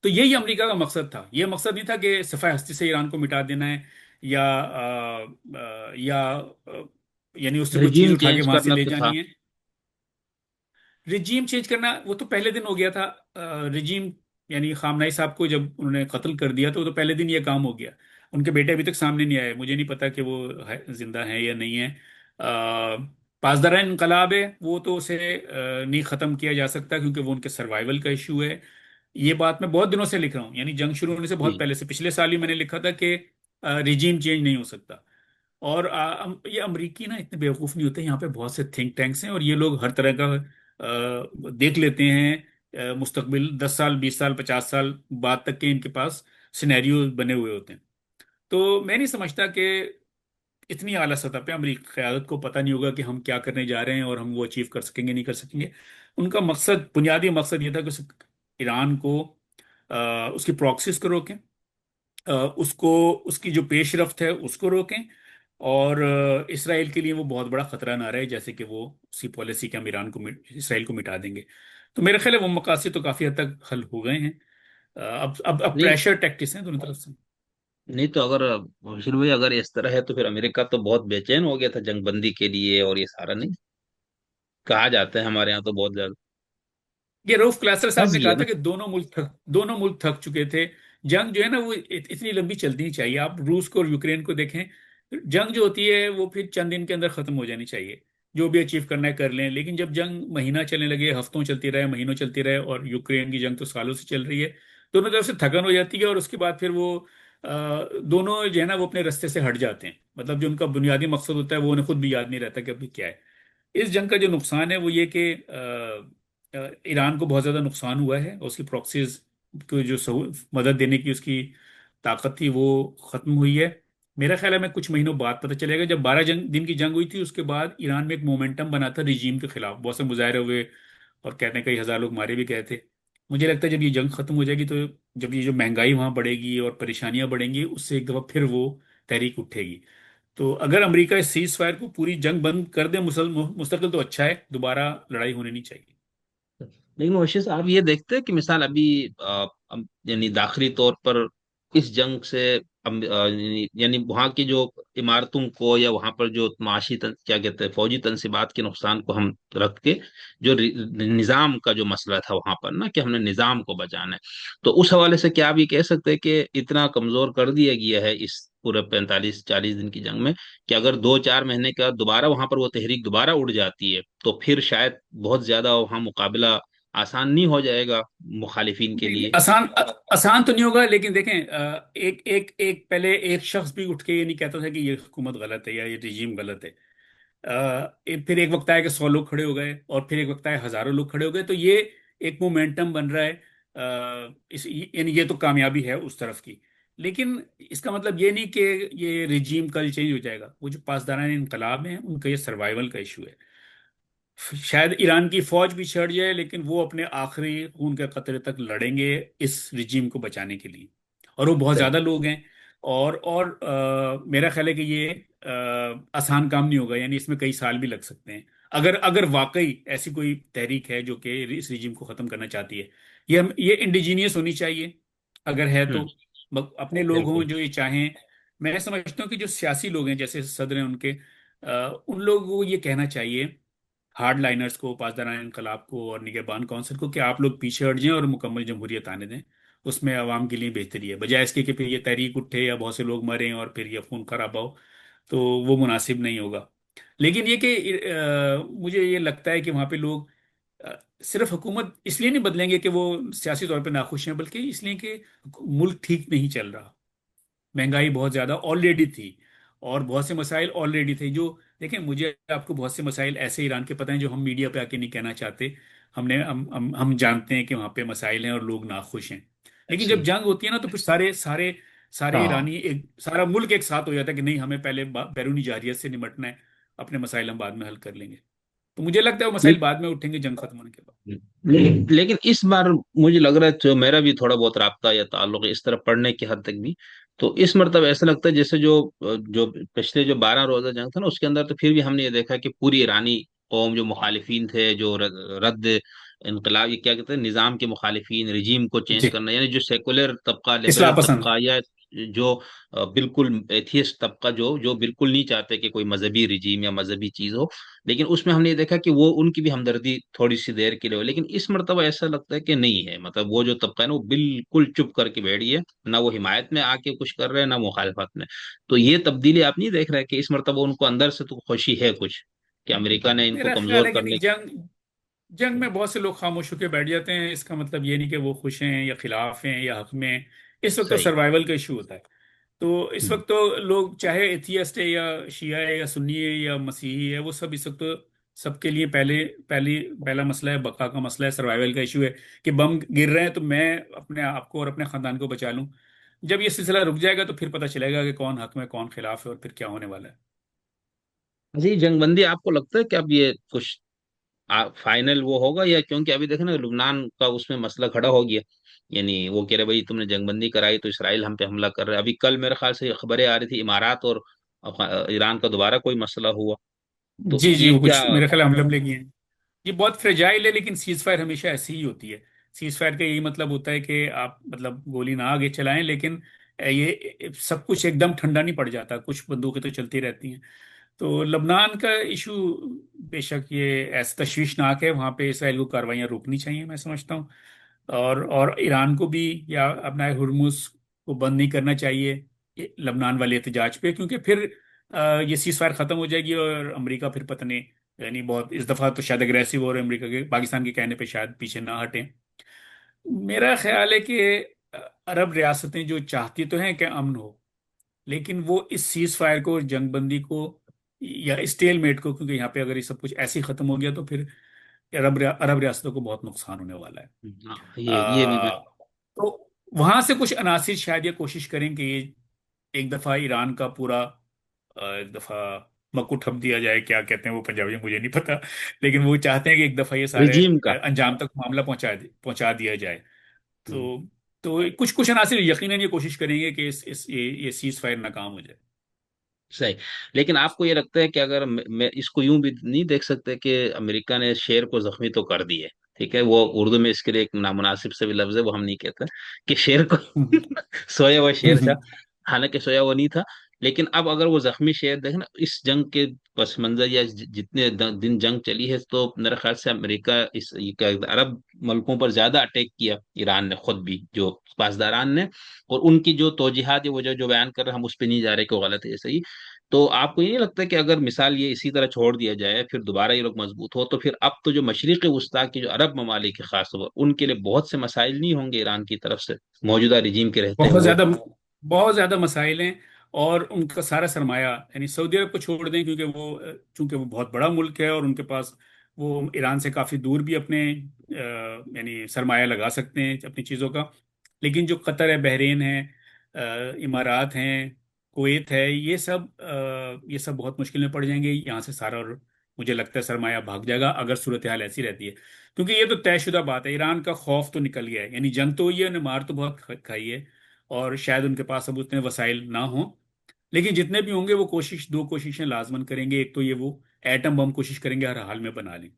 تو یہی امریکہ کا مقصد تھا. یہ مقصد نہیں تھا کہ صفحہ ہستی سے ایران کو مٹا دینا ہے، یا یعنی اس سے کوئی چیز
رجیم
اٹھا کے
چینج
وہاں سے
کرنا
لے
تو تھا.
جانی ہے. رجیم چینج کرنا وہ تو پہلے دن ہو گیا تھا. رجیم یعنی خامنائی صاحب کو جب انہوں نے قتل کر دیا تو وہ تو پہلے دن یہ کام ہو گیا. ان کے بیٹے ابھی تک سامنے نہیں آئے، مجھے نہیں پتا کہ وہ زندہ ہیں یا نہیں ہیں. پاسداران انقلاب ہے، وہ تو اسے نہیں ختم کیا جا سکتا کیونکہ وہ ان کے سروائیول کا ایشو ہے. یہ بات میں بہت دنوں سے لکھ رہا ہوں، یعنی جنگ شروع ہونے سے بہت
جی.
پہلے سے، پچھلے سال ہی میں نے لکھا تھا کہ رجیم چینج نہیں ہو سکتا. اور یہ امریکی نا اتنے بیوقوف نہیں ہوتے، یہاں پہ بہت سے تھنک ٹینکس ہیں اور یہ لوگ ہر طرح کا دیکھ لیتے ہیں. مستقبل 10 سال 20 سال 50 سال بعد تک کے ان کے پاس سینیریو بنے ہوئے ہوتے ہیں. تو میں نہیں سمجھتا کہ اتنی اعلیٰ سطح پہ امریکی قیادت کو پتہ نہیں ہوگا کہ ہم کیا کرنے جا رہے ہیں اور ہم وہ اچیو کر سکیں گے نہیں کر سکیں گے. ان کا مقصد، بنیادی مقصد یہ تھا کہ ایران کو اس کی پراکسیز کو روکیں، اس کو اس کی جو پیش رفت ہے اس کو روکیں، اور اسرائیل کے لیے وہ بہت بڑا خطرہ نہ رہے جیسے کہ وہ اسی پالیسی کے ہم ایران کو اسرائیل کو مٹا دیں گے. تو میرا خیال ہے وہ مقاصد تو کافی حد تک حل ہو گئے ہیں. اب
نہیں
پریشر ٹیکٹس ہیں دونوں طرف سے.
نہیں تو اگر بشیر بھائی اگر اس طرح ہے تو پھر امریکہ تو بہت بے چین ہو گیا تھا جنگ بندی کے لیے، اور یہ سارا نہیں کہا جاتا ہے ہمارے یہاں تو بہت زیادہ
یہ روف کلاسر صاحب
پھنس
نے کہا
گیا نا.
تھا کہ دونوں ملک تھک چکے تھے. جنگ جو ہے نا وہ اتنی لمبی چلتی نہیں چاہیے. آپ روس کو اور یوکرین کو دیکھیں، جنگ جو ہوتی ہے وہ پھر چند دن کے اندر ختم ہو جانی چاہیے. جو بھی اچیو کرنا ہے کر لیں، لیکن جب جنگ مہینہ چلنے لگے، ہفتوں چلتی رہے، مہینوں چلتی رہے، اور یوکرین کی جنگ تو سالوں سے چل رہی ہے، دونوں طرف سے تھکن ہو جاتی ہے، اور اس کے بعد پھر وہ دونوں جو ہے نا وہ اپنے رستے سے ہٹ جاتے ہیں. مطلب جو ان کا بنیادی مقصد ہوتا ہے وہ انہیں خود بھی یاد نہیں رہتا کہ ابھی کیا ہے. اس جنگ کا جو نقصان ہے وہ یہ کہ ایران کو بہت زیادہ نقصان ہوا ہے، اور اس کی پراکسیز کو جو مدد دینے کی اس کی طاقت تھی وہ ختم ہوئی ہے. میرا خیال ہے میں کچھ مہینوں بعد پتہ چلے گا. جب 12 دن کی جنگ ہوئی تھی اس کے بعد ایران میں ایک مومنٹم بنا تھا رجیم کے خلاف، بہت سے مظاہرے ہوئے اور کہتے ہیں کئی ہزار لوگ مارے بھی گئے تھے. مجھے لگتا ہے جب یہ جنگ ختم ہو جائے گی تو جب یہ جو مہنگائی وہاں بڑھے گی اور پریشانیاں بڑھیں گی، اس سے ایک دفعہ پھر وہ تحریک اٹھے گی. تو اگر امریکہ اس سیز فائر کو پوری جنگ بند کر دے مستقل تو اچھا ہے، دوبارہ لڑائی ہونے نہیں چاہیے.
لیکن وشیش آپ یہ دیکھتے ہیں کہ مثال ابھی یعنی داخلی طور پر اس جنگ سے یعنی وہاں کی جو عمارتوں کو یا وہاں پر جو معاشی کیا کہتے ہیں فوجی تنصیبات کے نقصان کو ہم رکھ کے جو نظام کا جو مسئلہ تھا وہاں پر نا کہ ہم نے نظام کو بچانا ہے، تو اس حوالے سے کیا آپ یہ کہہ سکتے ہیں کہ اتنا کمزور کر دیا گیا ہے اس پورے 45 40 دن کی جنگ میں کہ اگر 2 4 مہینے کا دوبارہ وہاں پر وہ تحریک دوبارہ اڑ جاتی ہے تو پھر شاید بہت زیادہ وہاں مقابلہ آسان نہیں ہو جائے گا مخالفین کے لیے.
آسان تو نہیں ہوگا، لیکن دیکھیں ایک پہلے ایک شخص بھی اٹھ کے یہ نہیں کہتا تھا کہ یہ حکومت غلط ہے یا یہ رجیم غلط ہے. پھر ایک وقت آیا کہ 100 لوگ کھڑے ہو گئے، اور پھر ایک وقت آیا ہزاروں لوگ کھڑے ہو گئے. تو یہ ایک مومنٹم بن رہا ہے. یعنی یہ تو کامیابی ہے اس طرف کی، لیکن اس کا مطلب یہ نہیں کہ یہ رجیم کل چینج ہو جائے گا. وہ جو پاسداران انقلاب ہیں ان کا یہ سروائیول کا ایشو ہے. شاید ایران کی فوج بھی چھڑ جائے لیکن وہ اپنے آخری خون کے قطرے تک لڑیں گے اس رجیم کو بچانے کے لیے، اور وہ بہت
صحیح.
زیادہ لوگ ہیں. اور میرا خیال ہے کہ یہ آسان کام نہیں ہوگا، یعنی اس میں کئی سال بھی لگ سکتے ہیں. اگر واقعی ایسی کوئی تحریک ہے جو کہ اس رجیم کو ختم کرنا چاہتی ہے، یہ انڈیجینئس ہونی چاہیے اگر ہے
ہوں.
تو، اپنے لوگ ہوں
بالکل.
جو یہ چاہیں. میں سمجھتا ہوں کہ جو سیاسی لوگ ہیں جیسے صدر ہیں ان کے، ان لوگوں کو یہ کہنا چاہیے ہارڈ لائنرز کو، پاسداران انقلاب کو اور نگہبان کونسل کو، کہ آپ لوگ پیچھے ہٹ جائیں اور مکمل جمہوریت آنے دیں. اس میں عوام کے لیے بہتری ہے، بجائے اس کے کہ پھر یہ تحریک اٹھے یا بہت سے لوگ مریں اور پھر یہ خون خرابہ ہو. تو وہ مناسب نہیں ہوگا. لیکن یہ کہ مجھے یہ لگتا ہے کہ وہاں پہ لوگ آ، صرف حکومت اس لیے نہیں بدلیں گے کہ وہ سیاسی طور پہ ناخوش ہیں، بلکہ اس لیے کہ ملک ٹھیک نہیں چل رہا، مہنگائی بہت زیادہ آلریڈی تھی، اور بہت سے مسائل آلریڈی تھے جو، دیکھیں مجھے آپ کو بہت سے مسائل ایسے ایران کے پتہ ہیں جو ہم میڈیا پہ آ کے نہیں کہنا چاہتے، ہم جانتے ہیں کہ وہاں پہ مسائل ہیں اور لوگ ناخوش ہیں، لیکن جب
صحیح.
جنگ ہوتی ہے نا تو پھر سارے سارے سارے
ہاں.
ایرانی سارا ملک ایک ساتھ ہو جاتا ہے کہ نہیں، ہمیں پہلے بیرونی جارحیت سے نمٹنا ہے، اپنے مسائل ہم بعد میں حل کر لیں گے، تو مجھے لگتا ہے وہ مسائل بعد میں اٹھیں گے جنگ ختم ہونے کے بعد۔
لیکن اس بار مجھے لگ رہا ہے جو میرا بھی تھوڑا بہت رابطہ یا تعلق ہے اس طرف پڑھنے کی حد تک بھی، تو اس مرتبہ ایسا لگتا ہے جیسے جو پچھلے جو 12 روزہ جنگ تھا نا اس کے اندر تو پھر بھی ہم نے یہ دیکھا کہ پوری ایرانی قوم جو مخالفین تھے، جو رد انقلاب، یہ کیا کہتے ہیں، نظام کے مخالفین، رجیم کو چینج
جی،
کرنا، یعنی جو سیکولر طبقہ،
اصلاح
لبرل
پسند۔
طبقہ، یا جو بالکل ایتھیسٹ طبقہ، جو بالکل نہیں چاہتے کہ کوئی مذہبی رجیم یا مذہبی چیز ہو، لیکن اس میں ہم نے یہ دیکھا کہ وہ ان کی بھی ہمدردی تھوڑی سی دیر کے لیے ہو، لیکن اس مرتبہ ایسا لگتا ہے کہ نہیں ہے، مطلب وہ جو طبقہ ہے نا وہ بالکل چپ کر کے بیٹھ گیا، نہ وہ حمایت میں آ کے کچھ کر رہے ہیں نہ مخالفت میں. تو یہ تبدیلی آپ نہیں دیکھ رہے کہ اس مرتبہ ان کو اندر سے تو خوشی ہے کچھ کہ امریکہ نے ان کو
میرا خیال
کمزور
ہے کہ
کرنے
نہیں، جنگ میں بہت سے لوگ خاموش ہو کے بیٹھ جاتے ہیں، اس کا مطلب یہ نہیں کہ وہ خوش ہیں یا خلاف ہیں یا حق میں ہیں، اس وقت تو
صحیح.
سروائیول کا ایشو ہوتا ہے، تو اس
ہوں.
وقت تو لوگ چاہے ایتھیسٹ ہے یا شیعہ ہے یا سنی ہے یا مسیحی ہے، وہ سب اس وقت تو سب کے لیے پہلا مسئلہ ہے، بقا کا مسئلہ ہے، سروائیول کا ایشو ہے کہ بم گر رہے ہیں تو میں اپنے آپ کو اور اپنے خاندان کو بچا لوں، جب یہ سلسلہ رک جائے گا تو پھر پتہ چلے گا کہ کون حق میں کون خلاف ہے اور پھر کیا ہونے والا ہے۔
جی، جنگ بندی آپ کو لگتا ہے کہ اب یہ کچھ فائنل وہ ہوگا، یا کیونکہ ابھی دیکھیں نا لبنان کا اس میں مسئلہ کھڑا ہو گیا، یعنی وہ کہہ رہے بھائی تم نے جنگ بندی کرائی تو اسرائیل ہم پہ حملہ کر رہے. ابھی کل میرے خیال سے یہ خبریں آ رہی تھی امارات اور ایران کا دوبارہ کوئی مسئلہ ہوا. تو
جی جی،
یہ
وہ
کیا؟
کچھ میرے خیال حملے کی ہیں، یہ بہت فریجائل ہے، لیکن سیز فائر ہمیشہ ایسی ہی ہوتی ہے، سیز فائر کا یہی مطلب ہوتا ہے کہ آپ مطلب گولی نہ آگے چلائیں، لیکن یہ سب کچھ ایک دم ٹھنڈا نہیں پڑ جاتا، کچھ بندوقیں تو چلتی رہتی ہیں، تو لبنان کا ایشو بے شک یہ ایسا تشویشناک ہے، وہاں پہ اسرائیل کو کاروائیاں روکنی چاہیے میں سمجھتا ہوں، اور ایران کو بھی یا اپنا ہرمز کو بند نہیں کرنا چاہیے یہ لبنان والے احتجاج پہ، کیونکہ پھر یہ سیز فائر ختم ہو جائے گی اور امریکہ پھر پتہ نہیں، یعنی بہت اس دفعہ تو شاید اگریسو اور امریکہ کے پاکستان کے کہنے پہ شاید پیچھے نہ ہٹیں، میرا خیال ہے کہ عرب ریاستیں جو چاہتی تو ہیں کہ امن ہو، لیکن وہ اس سیز فائر کو، جنگ بندی کو یا اسٹیل میٹ کو، کیونکہ یہاں پہ اگر یہ سب کچھ ایسے ہی ختم ہو گیا تو پھر عرب ریاستوں کو بہت نقصان ہونے والا ہے،
ہاں، یہ بھی میں.
تو وہاں سے کچھ عناصر شاید یہ کوشش کریں کہ یہ ایک دفعہ ایران کا پورا ایک دفعہ مکو ٹھپ دیا جائے، کیا کہتے ہیں وہ پنجابی میں مجھے نہیں پتا، لیکن وہ چاہتے ہیں کہ ایک دفعہ یہ سارے
رجیم کا.
انجام تک معاملہ پہنچا دیا جائے، تو تو کچھ کچھ عناصر یقیناً یہ کوشش کریں گے کہ یہ سیز فائر ناکام ہو جائے۔
صحیح. لیکن آپ کو یہ لگتا ہے کہ اگر میں اس کو یوں بھی نہیں دیکھ سکتے کہ امریکہ نے شیر کو زخمی تو کر دی ہے، ٹھیک ہے، وہ اردو میں اس کے لیے ایک نامناسب سے بھی لفظ ہے، وہ ہم نہیں کہتے کہ شیر کو سویا ہوا شیر تھا، حالانکہ سویا ہوا نہیں تھا. لیکن اب اگر وہ زخمی شیر دیکھیں نا اس جنگ کے پس منظر، یا جتنے دن جنگ چلی ہے، تو میرے خیال سے امریکہ یہ کیا عرب ملکوں پر زیادہ اٹیک کیا ایران نے خود بھی، جو پاسداران نے، اور ان کی جو توجیحات یا وہ جو بیان کر رہے ہیں ہم اس پہ نہیں جا رہے کہ وہ غلط ہے یہ صحیح. تو آپ کو یہ نہیں لگتا کہ اگر مثال یہ اسی طرح چھوڑ دیا جائے پھر دوبارہ یہ لوگ مضبوط ہو، تو پھر اب تو جو مشرق وسطیٰ کی جو عرب ممالک ہے خاص طور پر ان کے لیے بہت سے مسائل نہیں ہوں گے ایران کی طرف سے موجودہ رجیم کے رہتے
بہت
ہوئے؟
زیادہ بہت زیادہ مسائل ہیں، اور ان کا سارا سرمایہ یعنی سعودی عرب کو چھوڑ دیں، چونکہ وہ بہت بڑا ملک ہے اور ان کے پاس وہ ایران سے کافی دور بھی اپنے یعنی سرمایہ لگا سکتے ہیں اپنی چیزوں کا، لیکن جو قطر ہے، بحرین ہے، امارات ہیں، کویت ہے، یہ سب بہت مشکل میں پڑ جائیں گے یہاں سے سارا، اور مجھے لگتا ہے سرمایہ بھاگ جائے گا اگر صورتحال ایسی رہتی ہے، کیونکہ یہ تو طے شدہ بات ہے، ایران کا خوف تو نکل گیا ہے، یعنی جنگ تو ہوئی ہے، انہیں مار تو بہت کھائی ہے، اور شاید ان کے پاس اب اتنے وسائل نہ ہوں، لیکن جتنے بھی ہوں گے وہ دو کوششیں لازمن کریں گے، ایک تو یہ وہ ایٹم بم کوشش کریں گے ہر حال میں بنا لیں،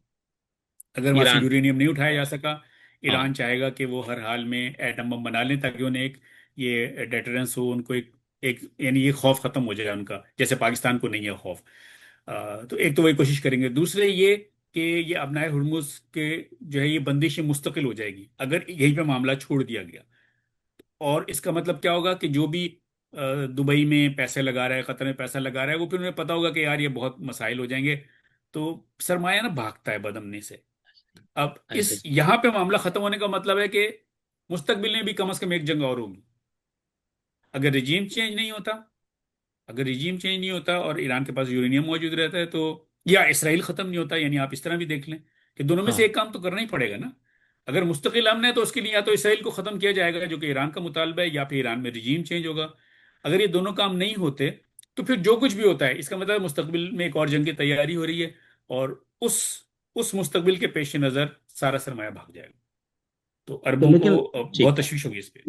اگر وہاں سے
ایران.
یورینیم نہیں اٹھایا جا سکا،
ہاں.
ایران چاہے گا کہ وہ ہر حال میں ایٹم بم بنا لیں تاکہ انہیں یہ ڈیٹرنس ہو، ان کو یعنی یہ خوف ختم ہو جائے ان کا، جیسے پاکستان کو نہیں ہے خوف، تو ایک تو وہی کوشش کریں گے، دوسرے یہ کہ یہ ابنائے ہرمز کے جو ہے یہ بندش مستقل ہو جائے گی اگر یہیں پہ معاملہ چھوڑ دیا گیا، اور اس کا مطلب کیا ہوگا کہ جو بھی دبئی میں پیسے لگا رہا ہے، قطر میں پیسہ لگا رہا ہے، وہ پھر انہیں پتا ہوگا کہ یار یہ بہت مسائل ہو جائیں گے، تو سرمایہ نا بھاگتا ہے بدامنی سے۔ اب
ایسے
اس یہاں پہ معاملہ ختم ہونے کا مطلب ہے کہ مستقبل میں بھی کم از کم ایک جنگ اور ہوگی، اگر رجیم چینج نہیں ہوتا، اگر رجیم چینج نہیں ہوتا اور ایران کے پاس یورینیم موجود رہتا ہے تو، یا اسرائیل ختم نہیں ہوتا، یعنی آپ اس طرح بھی دیکھ لیں کہ دونوں میں سے
ہاں،
ایک کام تو کرنا ہی پڑے گا نا۔ اگر مستقل امن ہے تو اس کے لیے یا تو اسرائیل کو ختم کیا جائے گا جو کہ ایران کا مطالبہ ہے، یا پھر ایران میں رجیم چینج ہوگا۔ اگر یہ دونوں کام نہیں ہوتے تو پھر جو کچھ بھی ہوتا ہے اس کا مطلب مستقبل میں ایک اور جنگ کی تیاری ہو رہی ہے، اور اس اس مستقبل کے پیش نظر سارا سرمایہ بھاگ جائے گا، تو
تو
عربوں کو
لیکن ٹھیک،
بہت تشویش ہوگی اس پہ۔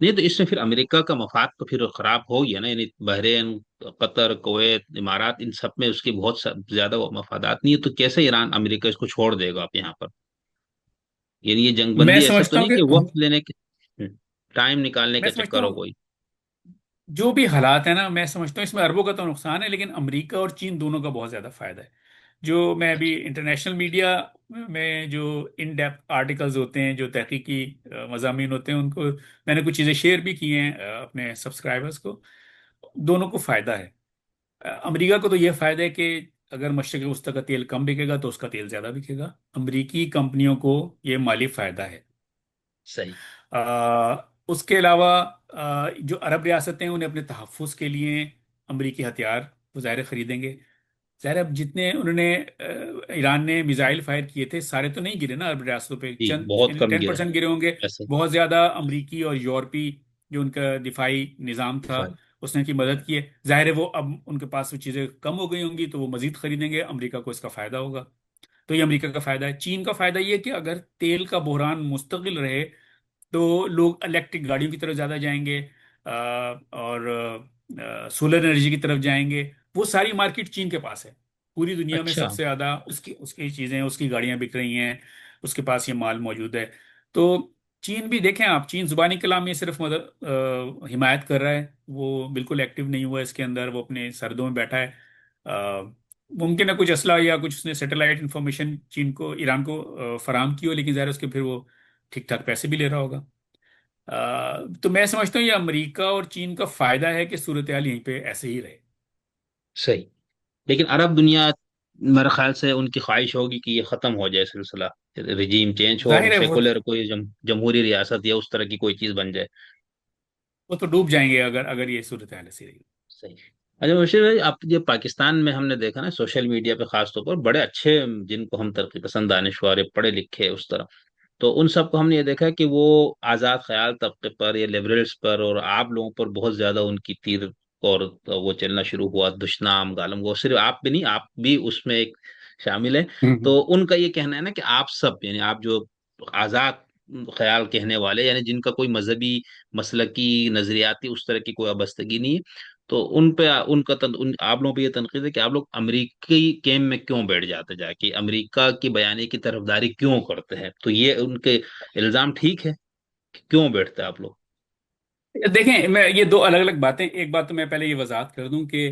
نہیں تو اس سے پھر امریکہ کا مفاد تو پھر خراب ہو گیا نا، یعنی بحرین، قطر، کویت، امارات، ان سب میں اس کی بہت زیادہ مفادات نہیں ہے، تو کیسے ایران امریکہ اس کو چھوڑ دے گا آپ یہاں پر؟ یعنی یہ جنگ
میں
بندی ایسا تو
سمجھتا ہوں
نہیں
کہ
کہ وقت لینے کے ٹائم نکالنے
میں
کا
سمجھتا
چکر ہو
ہوں
کوئی؟
جو بھی حالات ہیں نا، میں سمجھتا ہوں اس میں اربوں کا تو نقصان ہے، لیکن امریکہ اور چین دونوں کا بہت زیادہ فائدہ ہے۔ جو میں ابھی
اچھا،
انٹرنیشنل میڈیا میں جو ان ڈیپتھ آرٹیکلز ہوتے ہیں، جو تحقیقی مضامین ہوتے ہیں، ان کو میں نے کچھ چیزیں شیئر بھی کی ہیں اپنے سبسکرائبرز کو، دونوں کو فائدہ ہے۔ امریکہ کو تو یہ فائدہ ہے کہ اگر مشرق وسطی کا تیل کم بکے گا تو اس کا تیل زیادہ بکے گا، امریکی کمپنیوں کو یہ مالی فائدہ ہے۔
صحیح،
اس کے علاوہ جو عرب ریاستیں ہیں انہیں اپنے تحفظ کے لیے امریکی ہتھیار وہ ظاہر خریدیں گے۔ ظاہر اب جتنے انہوں نے ایران نے میزائل فائر کیے تھے سارے تو نہیں گرے نا عرب ریاستوں پہ،
جی
چند
بہت
یعنی
کم گرا
10% گرے ہوں گے۔
ایسے،
بہت زیادہ امریکی اور یورپی جو ان کا دفاعی نظام تھا
دفاع،
اس نے ان کی مدد کی ہے، ظاہر ہے وہ اب ان کے پاس وہ چیزیں کم ہو گئی ہوں گی تو وہ مزید خریدیں گے، امریکہ کو اس کا فائدہ ہوگا۔ تو یہ امریکہ کا فائدہ ہے۔ چین کا فائدہ یہ ہے کہ اگر تیل کا بحران مستقل رہے تو لوگ الیکٹرک گاڑیوں کی طرف زیادہ جائیں گے، اور سولر انرجی کی طرف جائیں گے۔ وہ ساری مارکیٹ چین کے پاس ہے، پوری دنیا میں
اچھا،
سب سے زیادہ اس کی چیزیں، اس کی گاڑیاں بک رہی ہیں، اس کے پاس یہ مال موجود ہے۔ تو چین بھی دیکھیں آپ، چین زبانی کلام میں صرف حمایت کر رہا ہے، وہ بالکل ایکٹیو نہیں ہوا ہے اس کے اندر، وہ اپنے سردوں میں بیٹھا ہے۔ آ، ممکن ہے کچھ اسلحہ یا کچھ اس نے سیٹلائٹ انفارمیشن چین کو، ایران کو فراہم کی ہو، لیکن ظاہر ہے اس کے پھر وہ ٹھیک ٹھاک پیسے بھی لے رہا ہوگا۔ تو میں سمجھتا ہوں یہ امریکہ اور چین کا فائدہ ہے کہ صورتحال یہیں پہ ایسے ہی رہے۔
صحیح، لیکن عرب دنیا میرے خیال سے ان کی خواہش ہوگی کہ یہ ختم ہو جائے سلسلہ، رجیم چینج ہو اور
ظاہر ہے
سیکولر کوئی جمہوری ریاست یا اس طرح کی کوئی چیز بن جائے۔
وہ تو ڈوب جائیں گے اگر یہ صورتحال ایسی رہی۔
صحیح۔ اچھا بشیر بھائی، آپ یہ پاکستان میں ہم نے دیکھا نا سوشل میڈیا پہ خاص طور پر بڑے اچھے، جن کو ہم ترقی پسند دانشور پڑھے لکھے اس طرح، تو ان سب کو ہم نے یہ دیکھا کہ وہ آزاد خیال طبقے پر یا لبرلز پر اور آپ لوگوں پر بہت زیادہ ان کی تیر اور وہ چلنا شروع ہوا، دشنام گالم گو، صرف آپ بھی نہیں، آپ بھی اس میں ایک شامل ہیں۔
ہوں۔
تو ان کا یہ کہنا ہے نا کہ آپ سب، یعنی آپ جو آزاد خیال کہنے والے، یعنی جن کا کوئی مذہبی، مسلکی، نظریاتی اس طرح کی کوئی وابستگی نہیں ہے، تو ان پہ ان کا آپ لوگوں پہ یہ تنقید ہے کہ آپ لوگ امریکی کیم میں کیوں بیٹھ جاتے، جا کے امریکہ کی بیانیے کی طرفداری کیوں کرتے ہیں؟ تو یہ ان کے الزام ٹھیک ہے کہ کیوں بیٹھتے ہیں آپ لوگ؟
دیکھیں، میں یہ دو الگ الگ باتیں، ایک بات تو میں پہلے یہ وضاحت کر دوں کہ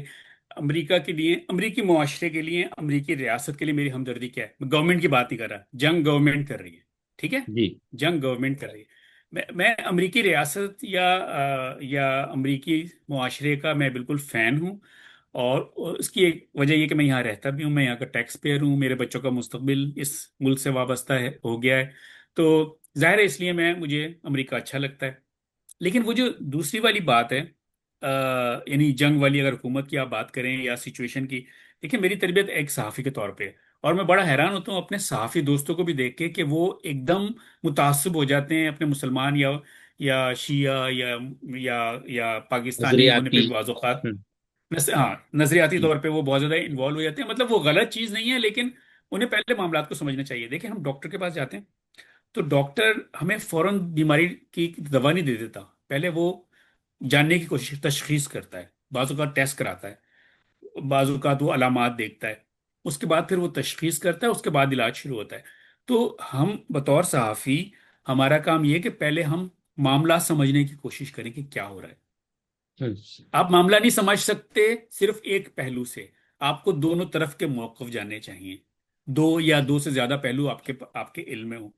امریکہ کے لیے، امریکی معاشرے کے لیے، امریکی ریاست کے لیے میری ہمدردی کیا ہے؟ میں گورنمنٹ کی بات نہیں کر رہا، جنگ گورنمنٹ کر رہی ہے، ٹھیک ہے؟
جی،
جنگ گورنمنٹ کر رہی ہے۔ میں امریکی ریاست یا امریکی معاشرے کا میں بالکل فین ہوں، اور اس کی ایک وجہ یہ کہ میں یہاں رہتا بھی ہوں، میں یہاں کا ٹیکس پیئر ہوں، میرے بچوں کا مستقبل اس ملک سے وابستہ ہے، ہو گیا ہے، تو ظاہر ہے اس لیے مجھے امریکہ اچھا لگتا ہے۔ لیکن وہ جو دوسری والی بات ہے، یعنی جنگ والی، اگر حکومت کی آپ بات کریں یا سچویشن کی، دیکھیں میری تربیت ایک صحافی کے طور پہ ہے، اور میں بڑا حیران ہوتا ہوں اپنے صحافی دوستوں کو بھی دیکھ کے کہ وہ ایک دم متعصب ہو جاتے ہیں اپنے مسلمان یا شیعہ یا پاکستانی ہونے پہ
نظریاتی،
بھی بعض اوقات،
ہوں،
ہاں نظریاتی
جی،
طور پہ وہ بہت زیادہ انوالو ہو جاتے ہیں۔ مطلب وہ غلط چیز نہیں ہے، لیکن انہیں پہلے معاملات کو سمجھنا چاہیے۔ دیکھیں ہم ڈاکٹر کے پاس جاتے ہیں تو ڈاکٹر ہمیں فوراً بیماری کی دوا نہیں دے دیتا، پہلے وہ جاننے کی کوشش، تشخیص کرتا ہے، بعض اوقات ٹیسٹ کراتا ہے، بعض اوقات وہ علامات دیکھتا ہے، اس کے بعد پھر وہ تشخیص کرتا ہے، اس کے بعد علاج شروع ہوتا ہے۔ تو ہم بطور صحافی، ہمارا کام یہ ہے کہ پہلے ہم معاملات سمجھنے کی کوشش کریں کہ کیا ہو رہا ہے۔
ہوں،
آپ معاملہ نہیں سمجھ سکتے صرف ایک پہلو سے، آپ کو دونوں طرف کے موقف جاننے چاہیے، دو یا دو سے زیادہ پہلو آپ کے علم میں ہوں۔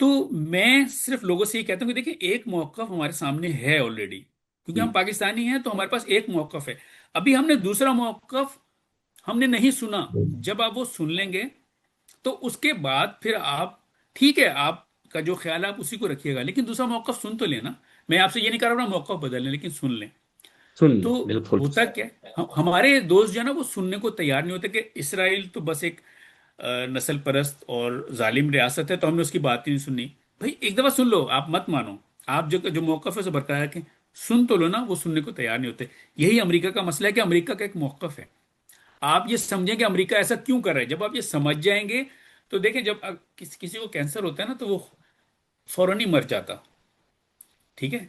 تو میں صرف لوگوں سے یہ کہتا ہوں کہ دیکھیں ایک موقف ہمارے سامنے ہے آلریڈی، کیونکہ ہم پاکستانی ہیں تو ہمارے پاس ایک موقف ہے. ابھی ہم نے دوسرا موقف ہم نے نہیں سنا. جب آپ وہ سن لیں گے تو اس کے بعد پھر آپ، ٹھیک ہے آپ کا جو خیال ہے آپ اسی کو رکھیے گا، لیکن دوسرا موقف سن تو لینا. میں آپ سے یہ نہیں کر رہا ہوں موقف بدل لیں، لیکن سن لیں.
سن لیں
تو
بالکل.
ہوتا کیا ہے، ہمارے دوست جو ہے نا وہ سننے کو تیار نہیں ہوتے کہ اسرائیل تو بس ایک نسل پرست اور ظالم ریاست ہے تو ہم نے اس کی بات ہی نہیں سننی. بھائی ایک دفعہ سن لو، آپ مت مانو. آپ جو جو موقف ہے اسے برقرار رکھیں. سن تو لو نا، وہ سننے کو تیار نہیں ہوتے. یہی امریکہ کا مسئلہ ہے کہ امریکہ کا ایک موقف ہے. آپ یہ سمجھیں کہ امریکہ ایسا کیوں کر رہا ہے. جب آپ یہ سمجھ جائیں گے تو دیکھیں، جب کسی کو کینسر ہوتا ہے نا تو وہ فوراً ہی مر جاتا. ٹھیک ہے،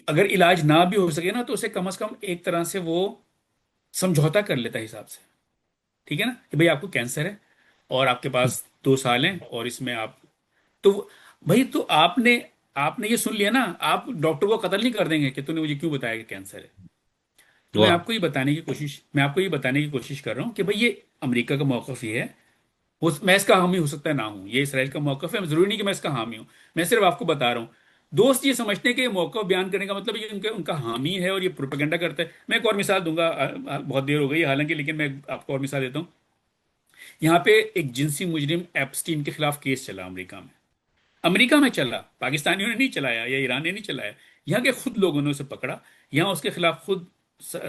اگر علاج نہ بھی ہو سکے نا تو اسے کم از کم ایک طرح سے وہ سمجھوتا کر لیتا ہے حساب سے. ٹھیک ہے نا کہ بھئی آپ کو کینسر ہے اور آپ کے پاس 2 سال ہیں اور اس میں آپ، تو بھائی تو آپ نے یہ سن لیا نا، آپ ڈاکٹر کو قتل نہیں کر دیں گے کہ تو نے مجھے کیوں بتایا کہ کینسر ہے. تو
واہ.
میں آپ کو یہ بتانے کی کوشش کر رہا ہوں کہ بھئی یہ امریکہ کا موقف یہ ہے. میں اس کا حامی ہو سکتا ہے نہ ہوں، یہ اسرائیل کا موقف ہے، ضروری نہیں کہ میں اس کا حامی ہوں. میں صرف آپ کو بتا رہا ہوں. دوست یہ سمجھتے ہیں کہ یہ موقف بیان کرنے کا مطلب یہ ان کا حامی ہے اور یہ پروپیگنڈا کرتا ہے. میں ایک اور مثال دوں گا، بہت دیر ہو گئی حالانکہ، لیکن میں آپ کو اور مثال دیتا ہوں. یہاں پہ ایک جنسی مجرم ایپسٹین کے خلاف کیس چلا امریکہ میں. امریکہ میں چلا، پاکستانیوں نے نہیں چلایا یا ایران نے نہیں چلایا. یہاں کے خود لوگوں نے اسے پکڑا. یہاں اس کے خلاف خود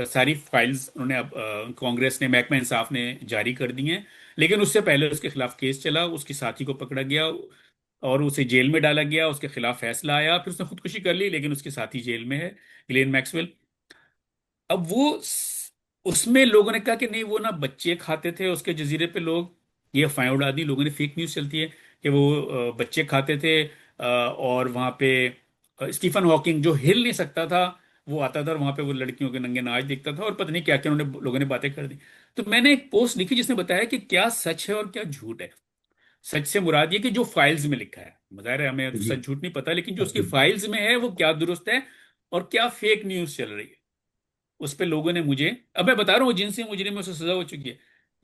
ساری فائلز انہوں نے کانگریس نے، محکمہ انصاف نے جاری کر دی ہیں. لیکن اس سے پہلے اس کے خلاف کیس چلا، اس کی ساتھی کو پکڑا گیا اور اسے جیل میں ڈالا گیا. اس کے خلاف فیصلہ آیا، پھر اس نے خودکشی کر لی لیکن اس کے ساتھی جیل میں ہے، گلین میکسویل. اب اس میں لوگوں نے کہا کہ نہیں وہ نا بچے کھاتے تھے اس کے جزیرے پہ لوگ. یہ افواہیں اڑا دی لوگوں نے، فیک نیوز چلتی ہے کہ وہ بچے کھاتے تھے. اور وہاں پہ اسٹیفن ہاکنگ جو ہل نہیں سکتا تھا وہ آتا تھا اور وہاں پہ وہ لڑکیوں کے ننگے ناچ دیکھتا تھا اور پتہ نہیں کیا کیا انہوں نے لوگوں نے باتیں کر دی. تو میں نے ایک پوسٹ لکھی جس نے بتایا کہ کیا سچ ہے اور کیا جھوٹ ہے. سچ سے مراد یہ کہ جو فائلز میں لکھا ہے، بظاہر ہے ہمیں
جی.
سچ جھوٹ نہیں پتا، لیکن جو اس کی فائلز میں ہے وہ کیا درست ہے اور کیا فیک نیوز چل رہی ہے. اس پہ لوگوں نے مجھے، اب میں بتا رہا ہوں وہ جنسی مجرم میں اسے سزا ہو چکی ہے،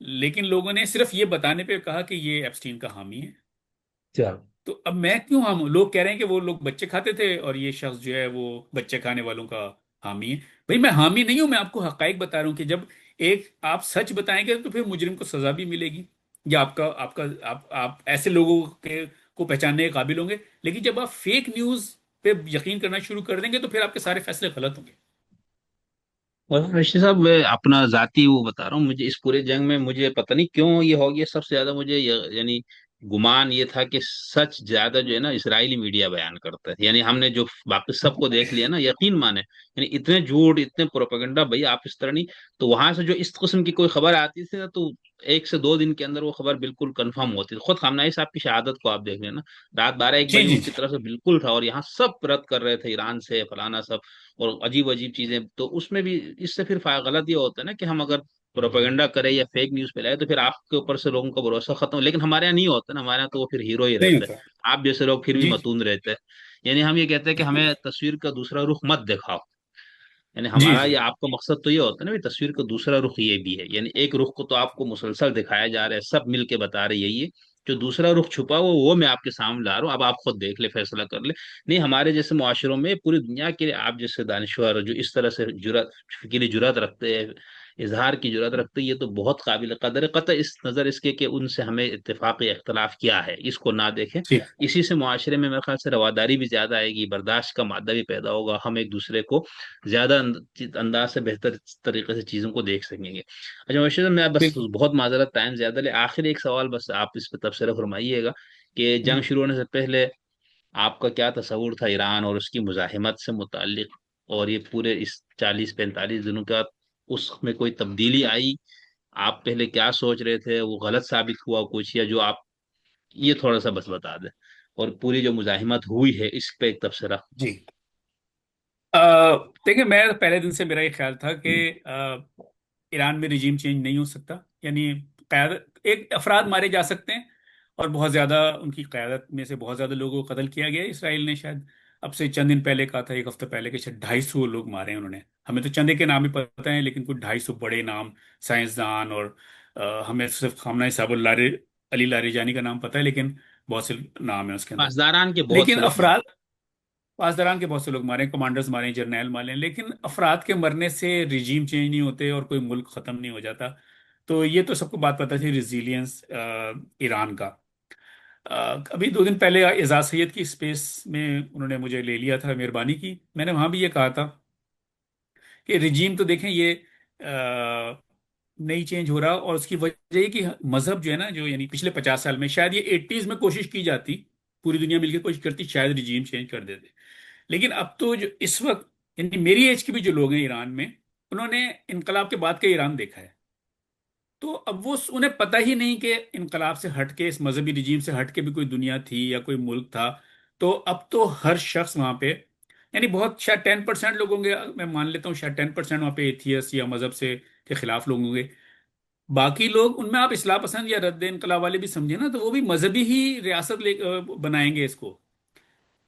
لیکن لوگوں نے صرف یہ بتانے پہ کہا کہ یہ ایپسٹین کا حامی ہے.
چل.
تو اب میں کیوں ہم لوگ کہہ رہے ہیں کہ وہ لوگ بچے کھاتے تھے اور یہ شخص جو ہے وہ بچے کھانے والوں کا حامی ہے. بھئی میں حامی نہیں ہوں، میں آپ کو حقائق بتا رہا ہوں کہ جب ایک آپ سچ بتائیں گے تو پھر مجرم کو سزا بھی ملے گی، یا آپ ایسے لوگوں کو پہچاننے کے قابل ہوں گے. لیکن جب آپ فیک نیوز پہ یقین کرنا شروع کر دیں گے تو پھر آپ کے سارے فیصلے غلط ہوں گے.
اور رشید صاحب میں اپنا ذاتی وہ بتا رہا ہوں، مجھے اس پورے جنگ میں مجھے پتہ نہیں کیوں یہ ہو گیا، سب سے زیادہ مجھے یعنی گمان یہ تھا کہ سچ زیادہ جو ہے نا اسرائیلی میڈیا بیان کرتا ہے. یعنی ہم نے جو باقی سب کو دیکھ لیا نا، یقین مانے یعنی اتنے جھوٹ اتنے پروپیگنڈا بھائی آپ اس طرح نہیں. تو وہاں سے جو اس قسم کی کوئی خبر آتی تھی نا تو 1 سے 2 دن کے اندر وہ خبر بالکل کنفرم ہوتی تھی. خود خامنہ ای صاحب کی شہادت کو آپ دیکھ لیں نا، رات 12 1 بجے
جی
ان کی طرف سے بالکل تھا اور یہاں سب رد کر رہے تھے، ایران سے فلانا سب اور عجیب عجیب چیزیں. تو اس میں بھی اس سے پھر غلط یہ ہوتا ہے نا کہ ہم اگر پروپیگنڈا کرے یا فیک نیوز پہ لائے تو پھر آپ کے اوپر سے لوگوں کا بھروسہ ختم ہو. لیکن ہمارے یہاں نہیں ہوتا نا، ہمارے یہاں تو وہ پھر ہیرو ہی
نہیں
رہتے
ہوتا.
ہیں. آپ جیسے لوگ پھر بھی
جی
متون رہتے ہیں. یعنی ہم یہ کہتے ہیں کہ ہمیں تصویر کا دوسرا رخ مت دکھاؤ. یعنی
جی
ہمارا
جی
یہ آپ کا مقصد تو یہ ہوتا ہے نا بھی تصویر کا دوسرا رخ یہ بھی ہے. یعنی ایک رخ کو تو آپ کو مسلسل دکھایا جا رہا ہے، سب مل کے بتا رہے یہی ہے. جو دوسرا رخ چھپا وہ میں آپ کے سامنے لا رہا ہوں، اب آپ خود دیکھ لے، فیصلہ کر لے. نہیں ہمارے جیسے معاشروں میں پوری دنیا کے آپ جیسے دانشور جو اس طرح سے جرات فکری جرات رکھتے ہیں، اظہار کی جرات رکھتے ہیں، یہ تو بہت قابل قدر ہے. قطع اس نظر اس کے کہ ان سے ہمیں اتفاقی اختلاف کیا ہے اس کو نہ دیکھیں.
جی
اسی سے معاشرے میں میرے خیال سے رواداری بھی زیادہ آئے گی، برداشت کا مادہ بھی پیدا ہوگا، ہم ایک دوسرے کو زیادہ انداز سے بہتر طریقے سے چیزوں کو دیکھ سکیں گے. اچھا وشی صاحب، میں بس
بالکل.
بہت معذرت ٹائم زیادہ لے، آخر ایک سوال بس آپ اس پہ تبصرہ فرمائیے گا کہ
جی
جنگ شروع ہونے سے پہلے آپ کا کیا تصور تھا ایران اور اس کی مزاحمت سے متعلق، اور یہ پورے اس 40 45 دنوں کا اس میں کوئی تبدیلی آئی؟ آپ پہلے کیا سوچ رہے تھے، وہ غلط ثابت ہوا کچھ، یا جو آپ یہ تھوڑا سا بس بتا دیں، اور پوری جو مزاحمت ہوئی ہے اس پہ ایک تبصرہ.
جی دیکھیں، میں پہلے دن سے میرا یہ خیال تھا کہ ایران میں رجیم چینج نہیں ہو سکتا. یعنی قیادت، ایک افراد مارے جا سکتے ہیں اور بہت زیادہ ان کی قیادت میں سے بہت زیادہ لوگوں کو قتل کیا گیا ہے. اسرائیل نے شاید اب سے چند دن پہلے کہا تھا، 1 ہفتہ پہلے، کہ شاید 250 لوگ مارے ہیں انہوں نے. ہمیں تو چندے کے نام ہی پتہ ہیں لیکن کچھ 250 بڑے نام، سائنسدان، اور ہمیں صرف خامنہ صاحب علی لاریجانی کا نام پتہ ہے، لیکن بہت سے نام ہیں اس کے اندر.
پاسداران کے بہت سے
لیکن
لوگ مارے.
افراد پاسداران کے بہت سے لوگ مارے ہیں، کمانڈرز مارے ہیں، جرنیل مارے ہیں، لیکن افراد کے مرنے سے رجیم چینج نہیں ہوتے اور کوئی ملک ختم نہیں ہو جاتا. تو یہ تو سب کو بات پتہ تھی ریزیلینس ایران کا. ابھی 2 دن پہلے اعزاز سید کی اسپیس میں انہوں نے مجھے لے لیا تھا، مہربانی کی. میں نے وہاں بھی یہ کہا تھا کہ رجیم تو دیکھیں یہ نہیں چینج ہو رہا، اور اس کی وجہ یہ کہ مذہب جو ہے نا، جو یعنی پچھلے 50 سال میں، شاید یہ 80s میں کوشش کی جاتی، پوری دنیا مل کے کوشش کرتی، شاید رجیم چینج کر دیتے. لیکن اب تو جو اس وقت، یعنی میری ایج کے بھی جو لوگ ہیں ایران میں، انہوں نے انقلاب کے بعد کا ایران دیکھا ہے. تو اب وہ انہیں پتہ ہی نہیں کہ انقلاب سے ہٹ کے، اس مذہبی رجیم سے ہٹ کے بھی کوئی دنیا تھی یا کوئی ملک تھا. تو اب تو ہر شخص وہاں پہ، یعنی بہت شاید 10% لوگ ہوں گے، میں مان لیتا ہوں شاید 10% وہاں پہ ایتھیس یا مذہب سے کے خلاف لوگ ہوں گے. باقی لوگ، ان میں آپ اصلاح پسند یا رد انقلاب والے بھی سمجھے نا، تو وہ بھی مذہبی ہی ریاست بنائیں گے اس کو.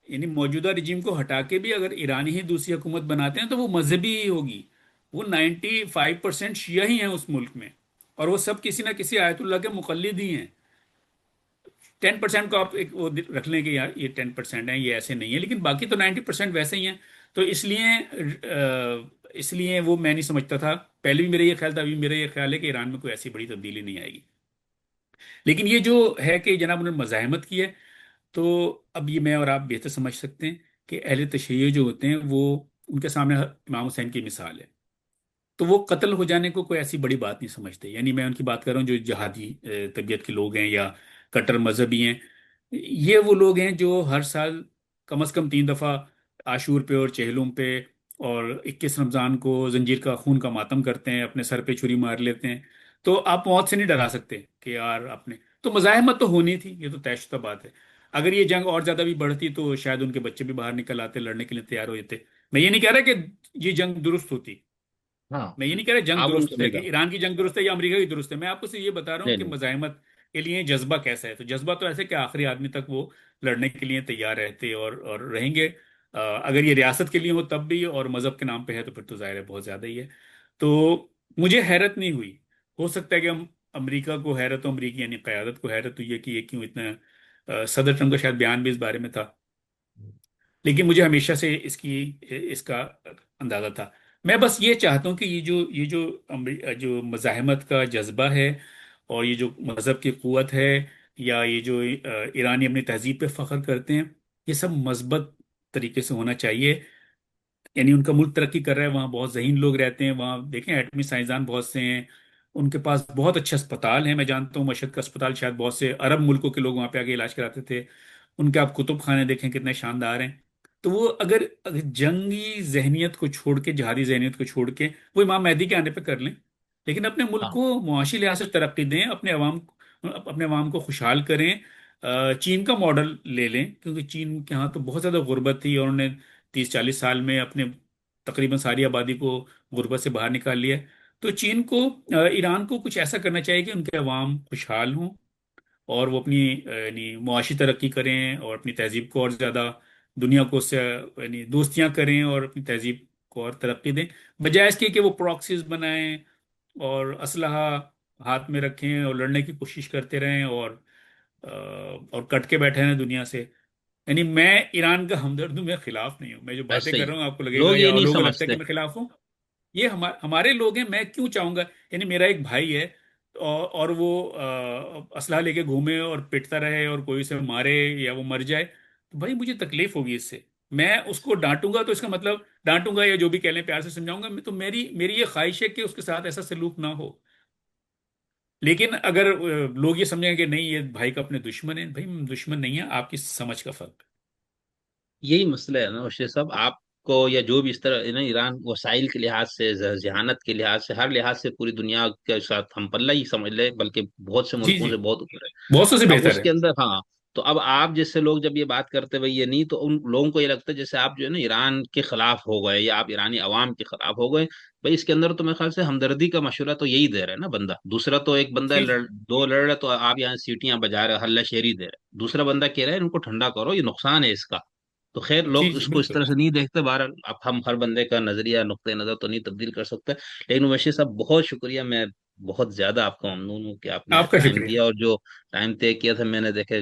یعنی موجودہ رجیم کو ہٹا کے بھی اگر ایرانی ہی دوسری حکومت بناتے ہیں تو وہ مذہبی ہی ہوگی. وہ 95% شیعہ ہی ہیں اس ملک میں، اور وہ سب کسی نہ کسی آیت اللہ کے مقلد ہی ہیں. 10% کو آپ ایک وہ رکھ لیں کہ یار یہ 10% ہیں، یہ ایسے نہیں ہے، لیکن باقی تو 90% ویسے ہی ہیں. تو اس لیے وہ میں نہیں سمجھتا تھا، پہلے بھی میرا یہ خیال تھا، ابھی میرا یہ خیال ہے کہ ایران میں کوئی ایسی بڑی تبدیلی نہیں آئے گی. لیکن یہ جو ہے کہ جناب انہوں نے مزاحمت کی ہے، تو اب یہ میں اور آپ بہتر سمجھ سکتے ہیں کہ اہل تشیع جو ہوتے ہیں وہ، ان کے سامنے امام حسین کی مثال ہے، تو وہ قتل ہو جانے کو کوئی ایسی بڑی بات نہیں سمجھتے. یعنی میں ان کی بات کر رہا ہوں جو جہادی طبیعت کے لوگ ہیں یا کٹر مذہبی ہیں. یہ وہ لوگ ہیں جو ہر سال کم از کم 3 دفعہ عاشور پہ اور چہلم پہ اور 21 رمضان کو زنجیر کا خون کا ماتم کرتے ہیں، اپنے سر پہ چھری مار لیتے ہیں. تو آپ موت سے نہیں ڈرا سکتے کہ یار آپ نے، تو مزاحمت تو ہونی تھی، یہ تو طے شدہ بات ہے. اگر یہ جنگ اور زیادہ بھی بڑھتی تو شاید ان کے بچے بھی باہر نکل آتے، لڑنے کے لیے تیار ہو جاتے. میں یہ نہیں کہہ رہا کہ یہ جنگ درست ہوتی،
ہاں،
میں یہ نہیں کہہ رہا جنگ
آپ ان
درست
کو
ہے
نہیں
کہ
کہا.
ایران کی جنگ درست ہے یا امریکہ کی درست ہے. میں آپ کو صرف یہ بتا رہا ہوں
نہیں
کہ
نہیں.
مزاحمت کے لیے جذبہ کیسا ہے. تو جذبہ تو ایسے کہ آخری آدمی تک وہ لڑنے کے لیے تیار رہتے اور رہیں گے. اگر یہ ریاست کے لیے ہو تب بھی، اور مذہب کے نام پہ ہے تو پھر تو ظاہر ہے بہت زیادہ ہی ہے. تو مجھے حیرت نہیں ہوئی. ہو سکتا ہے کہ ہم امریکہ کو حیرت ہو، امریکی یعنی قیادت کو حیرت ہوئی ہے کہ یہ کیوں اتنا، صدر ٹرمپ کا شاید بیان بھی اس بارے میں تھا. لیکن مجھے ہمیشہ سے اس کا اندازہ تھا. میں بس یہ چاہتا ہوں کہ جو مزاحمت کا جذبہ ہے، اور یہ جو مذہب کی قوت ہے، یا یہ جو ایرانی اپنی تہذیب پہ فخر کرتے ہیں، یہ سب مثبت طریقے سے ہونا چاہیے. یعنی ان کا ملک ترقی کر رہا ہے، وہاں بہت ذہین لوگ رہتے ہیں، وہاں دیکھیں ایٹمی سائنسدان بہت سے ہیں، ان کے پاس بہت اچھے اسپتال ہیں. میں جانتا ہوں مشہد کا اسپتال، شاید بہت سے عرب ملکوں کے لوگ وہاں پہ آگے علاج کراتے تھے. ان کے آپ کتب خانے دیکھیں کتنے شاندار ہیں. تو وہ اگر جنگی ذہنیت کو چھوڑ کے، جہادی ذہنیت کو چھوڑ کے، وہ امام مہدی کے آنے پہ کر لیں، لیکن اپنے ملک
ہاں
کو معاشی لحاظ سے ترقی دیں، اپنے عوام کو خوشحال کریں. چین کا ماڈل لے لیں، کیونکہ چین کے ہاں تو بہت زیادہ غربت تھی، اور انہوں نے 30 40 سال میں اپنے تقریباً ساری آبادی کو غربت سے باہر نکال لیا ہے. تو چین کو، ایران کو کچھ ایسا کرنا چاہیے کہ ان کے عوام خوشحال ہوں، اور وہ اپنی یعنی معاشی ترقی کریں، اور اپنی تہذیب کو اور زیادہ دنیا کو اس سے یعنی دوستیاں کریں، اور اپنی تہذیب کو اور ترقی دیں، بجائے اس کے کہ وہ پراکسیز بنائیں اور اسلحہ ہاتھ میں رکھیں اور لڑنے کی کوشش کرتے رہیں، اور کٹ کے بیٹھے ہیں دنیا سے. یعنی میں ایران کا ہمدرد ہوں، میں خلاف نہیں ہوں. میں جو باتیں
ایسے
کر
ہی
رہا ہوں آپ کو لگے گا
لوگ یہ
یا
نہیں
لوگوں کو لگتا ہے
سمجھتے.
کہ میں خلاف ہوں. یہ ہمارے لوگ ہیں، میں کیوں چاہوں گا. یعنی میرا ایک بھائی ہے، اور وہ اسلحہ لے کے گھومے اور پٹتا رہے اور کوئی اسے مارے یا وہ مر جائے، تو بھائی مجھے تکلیف ہوگی اس سے. میں اس کو ڈانٹوں گا تو اس کا مطلب، ڈانٹوں گا یا جو بھی کہہ لیں پیار سے سمجھاؤں گا، تو میری یہ خواہش ہے کہ اس کے ساتھ ایسا سلوک نہ ہو. لیکن اگر لوگ یہ سمجھیں کہ نہیں یہ بھائی کا اپنے دشمن ہے، بھائی دشمن نہیں ہے، آپ کی سمجھ کا فرق
یہی مسئلہ ہے نا وشی صاحب. آپ کو یا جو بھی اس طرح نا، ایران وسائل کے لحاظ سے، ذہانت کے لحاظ سے، ہر لحاظ سے پوری دنیا کے ساتھ ہم پلہ ہی سمجھ لے، بلکہ بہت سے
ہے. جی
ملکوں
جی،
سے بہت اوپر ہے.
بہت سو سے
اب
بہتر
اس
ہے.
کے اندر ہاں، تو اب آپ جیسے لوگ جب یہ بات کرتے ہوئے یہ نہیں، تو ان لوگوں کو یہ لگتا ہے جیسے آپ جو ہے نا ایران کے خلاف ہو گئے، یا آپ ایرانی عوام کے خلاف ہو گئے. بھائی اس کے اندر تو میرے خیال سے ہمدردی کا مشورہ تو یہی دے رہے ہیں نا بندہ. دوسرا تو ایک بندہ
جی جی
دو لڑ رہے، تو آپ یہاں سیٹیاں بجا رہے، ہلہ شیری دے رہے. دوسرا بندہ کہہ رہا ہے ان کو ٹھنڈا کرو، یہ نقصان ہے اس کا. تو خیر
جی
لوگ
جی
اس کو اس
بالکل.
طرح سے نہیں دیکھتے. بہرحال اب ہم ہر بندے کا نظریہ، نقطۂ نظر تو نہیں تبدیل کر سکتے. لیکن ویشی صاحب بہت شکریہ، میں بہت زیادہ آپ کو ممنون ہوں کہ آپ نے
آپ کا
ٹائم
شکریہ.
دیا، اور جو ٹائم طے کیا تھا میں نے دیکھے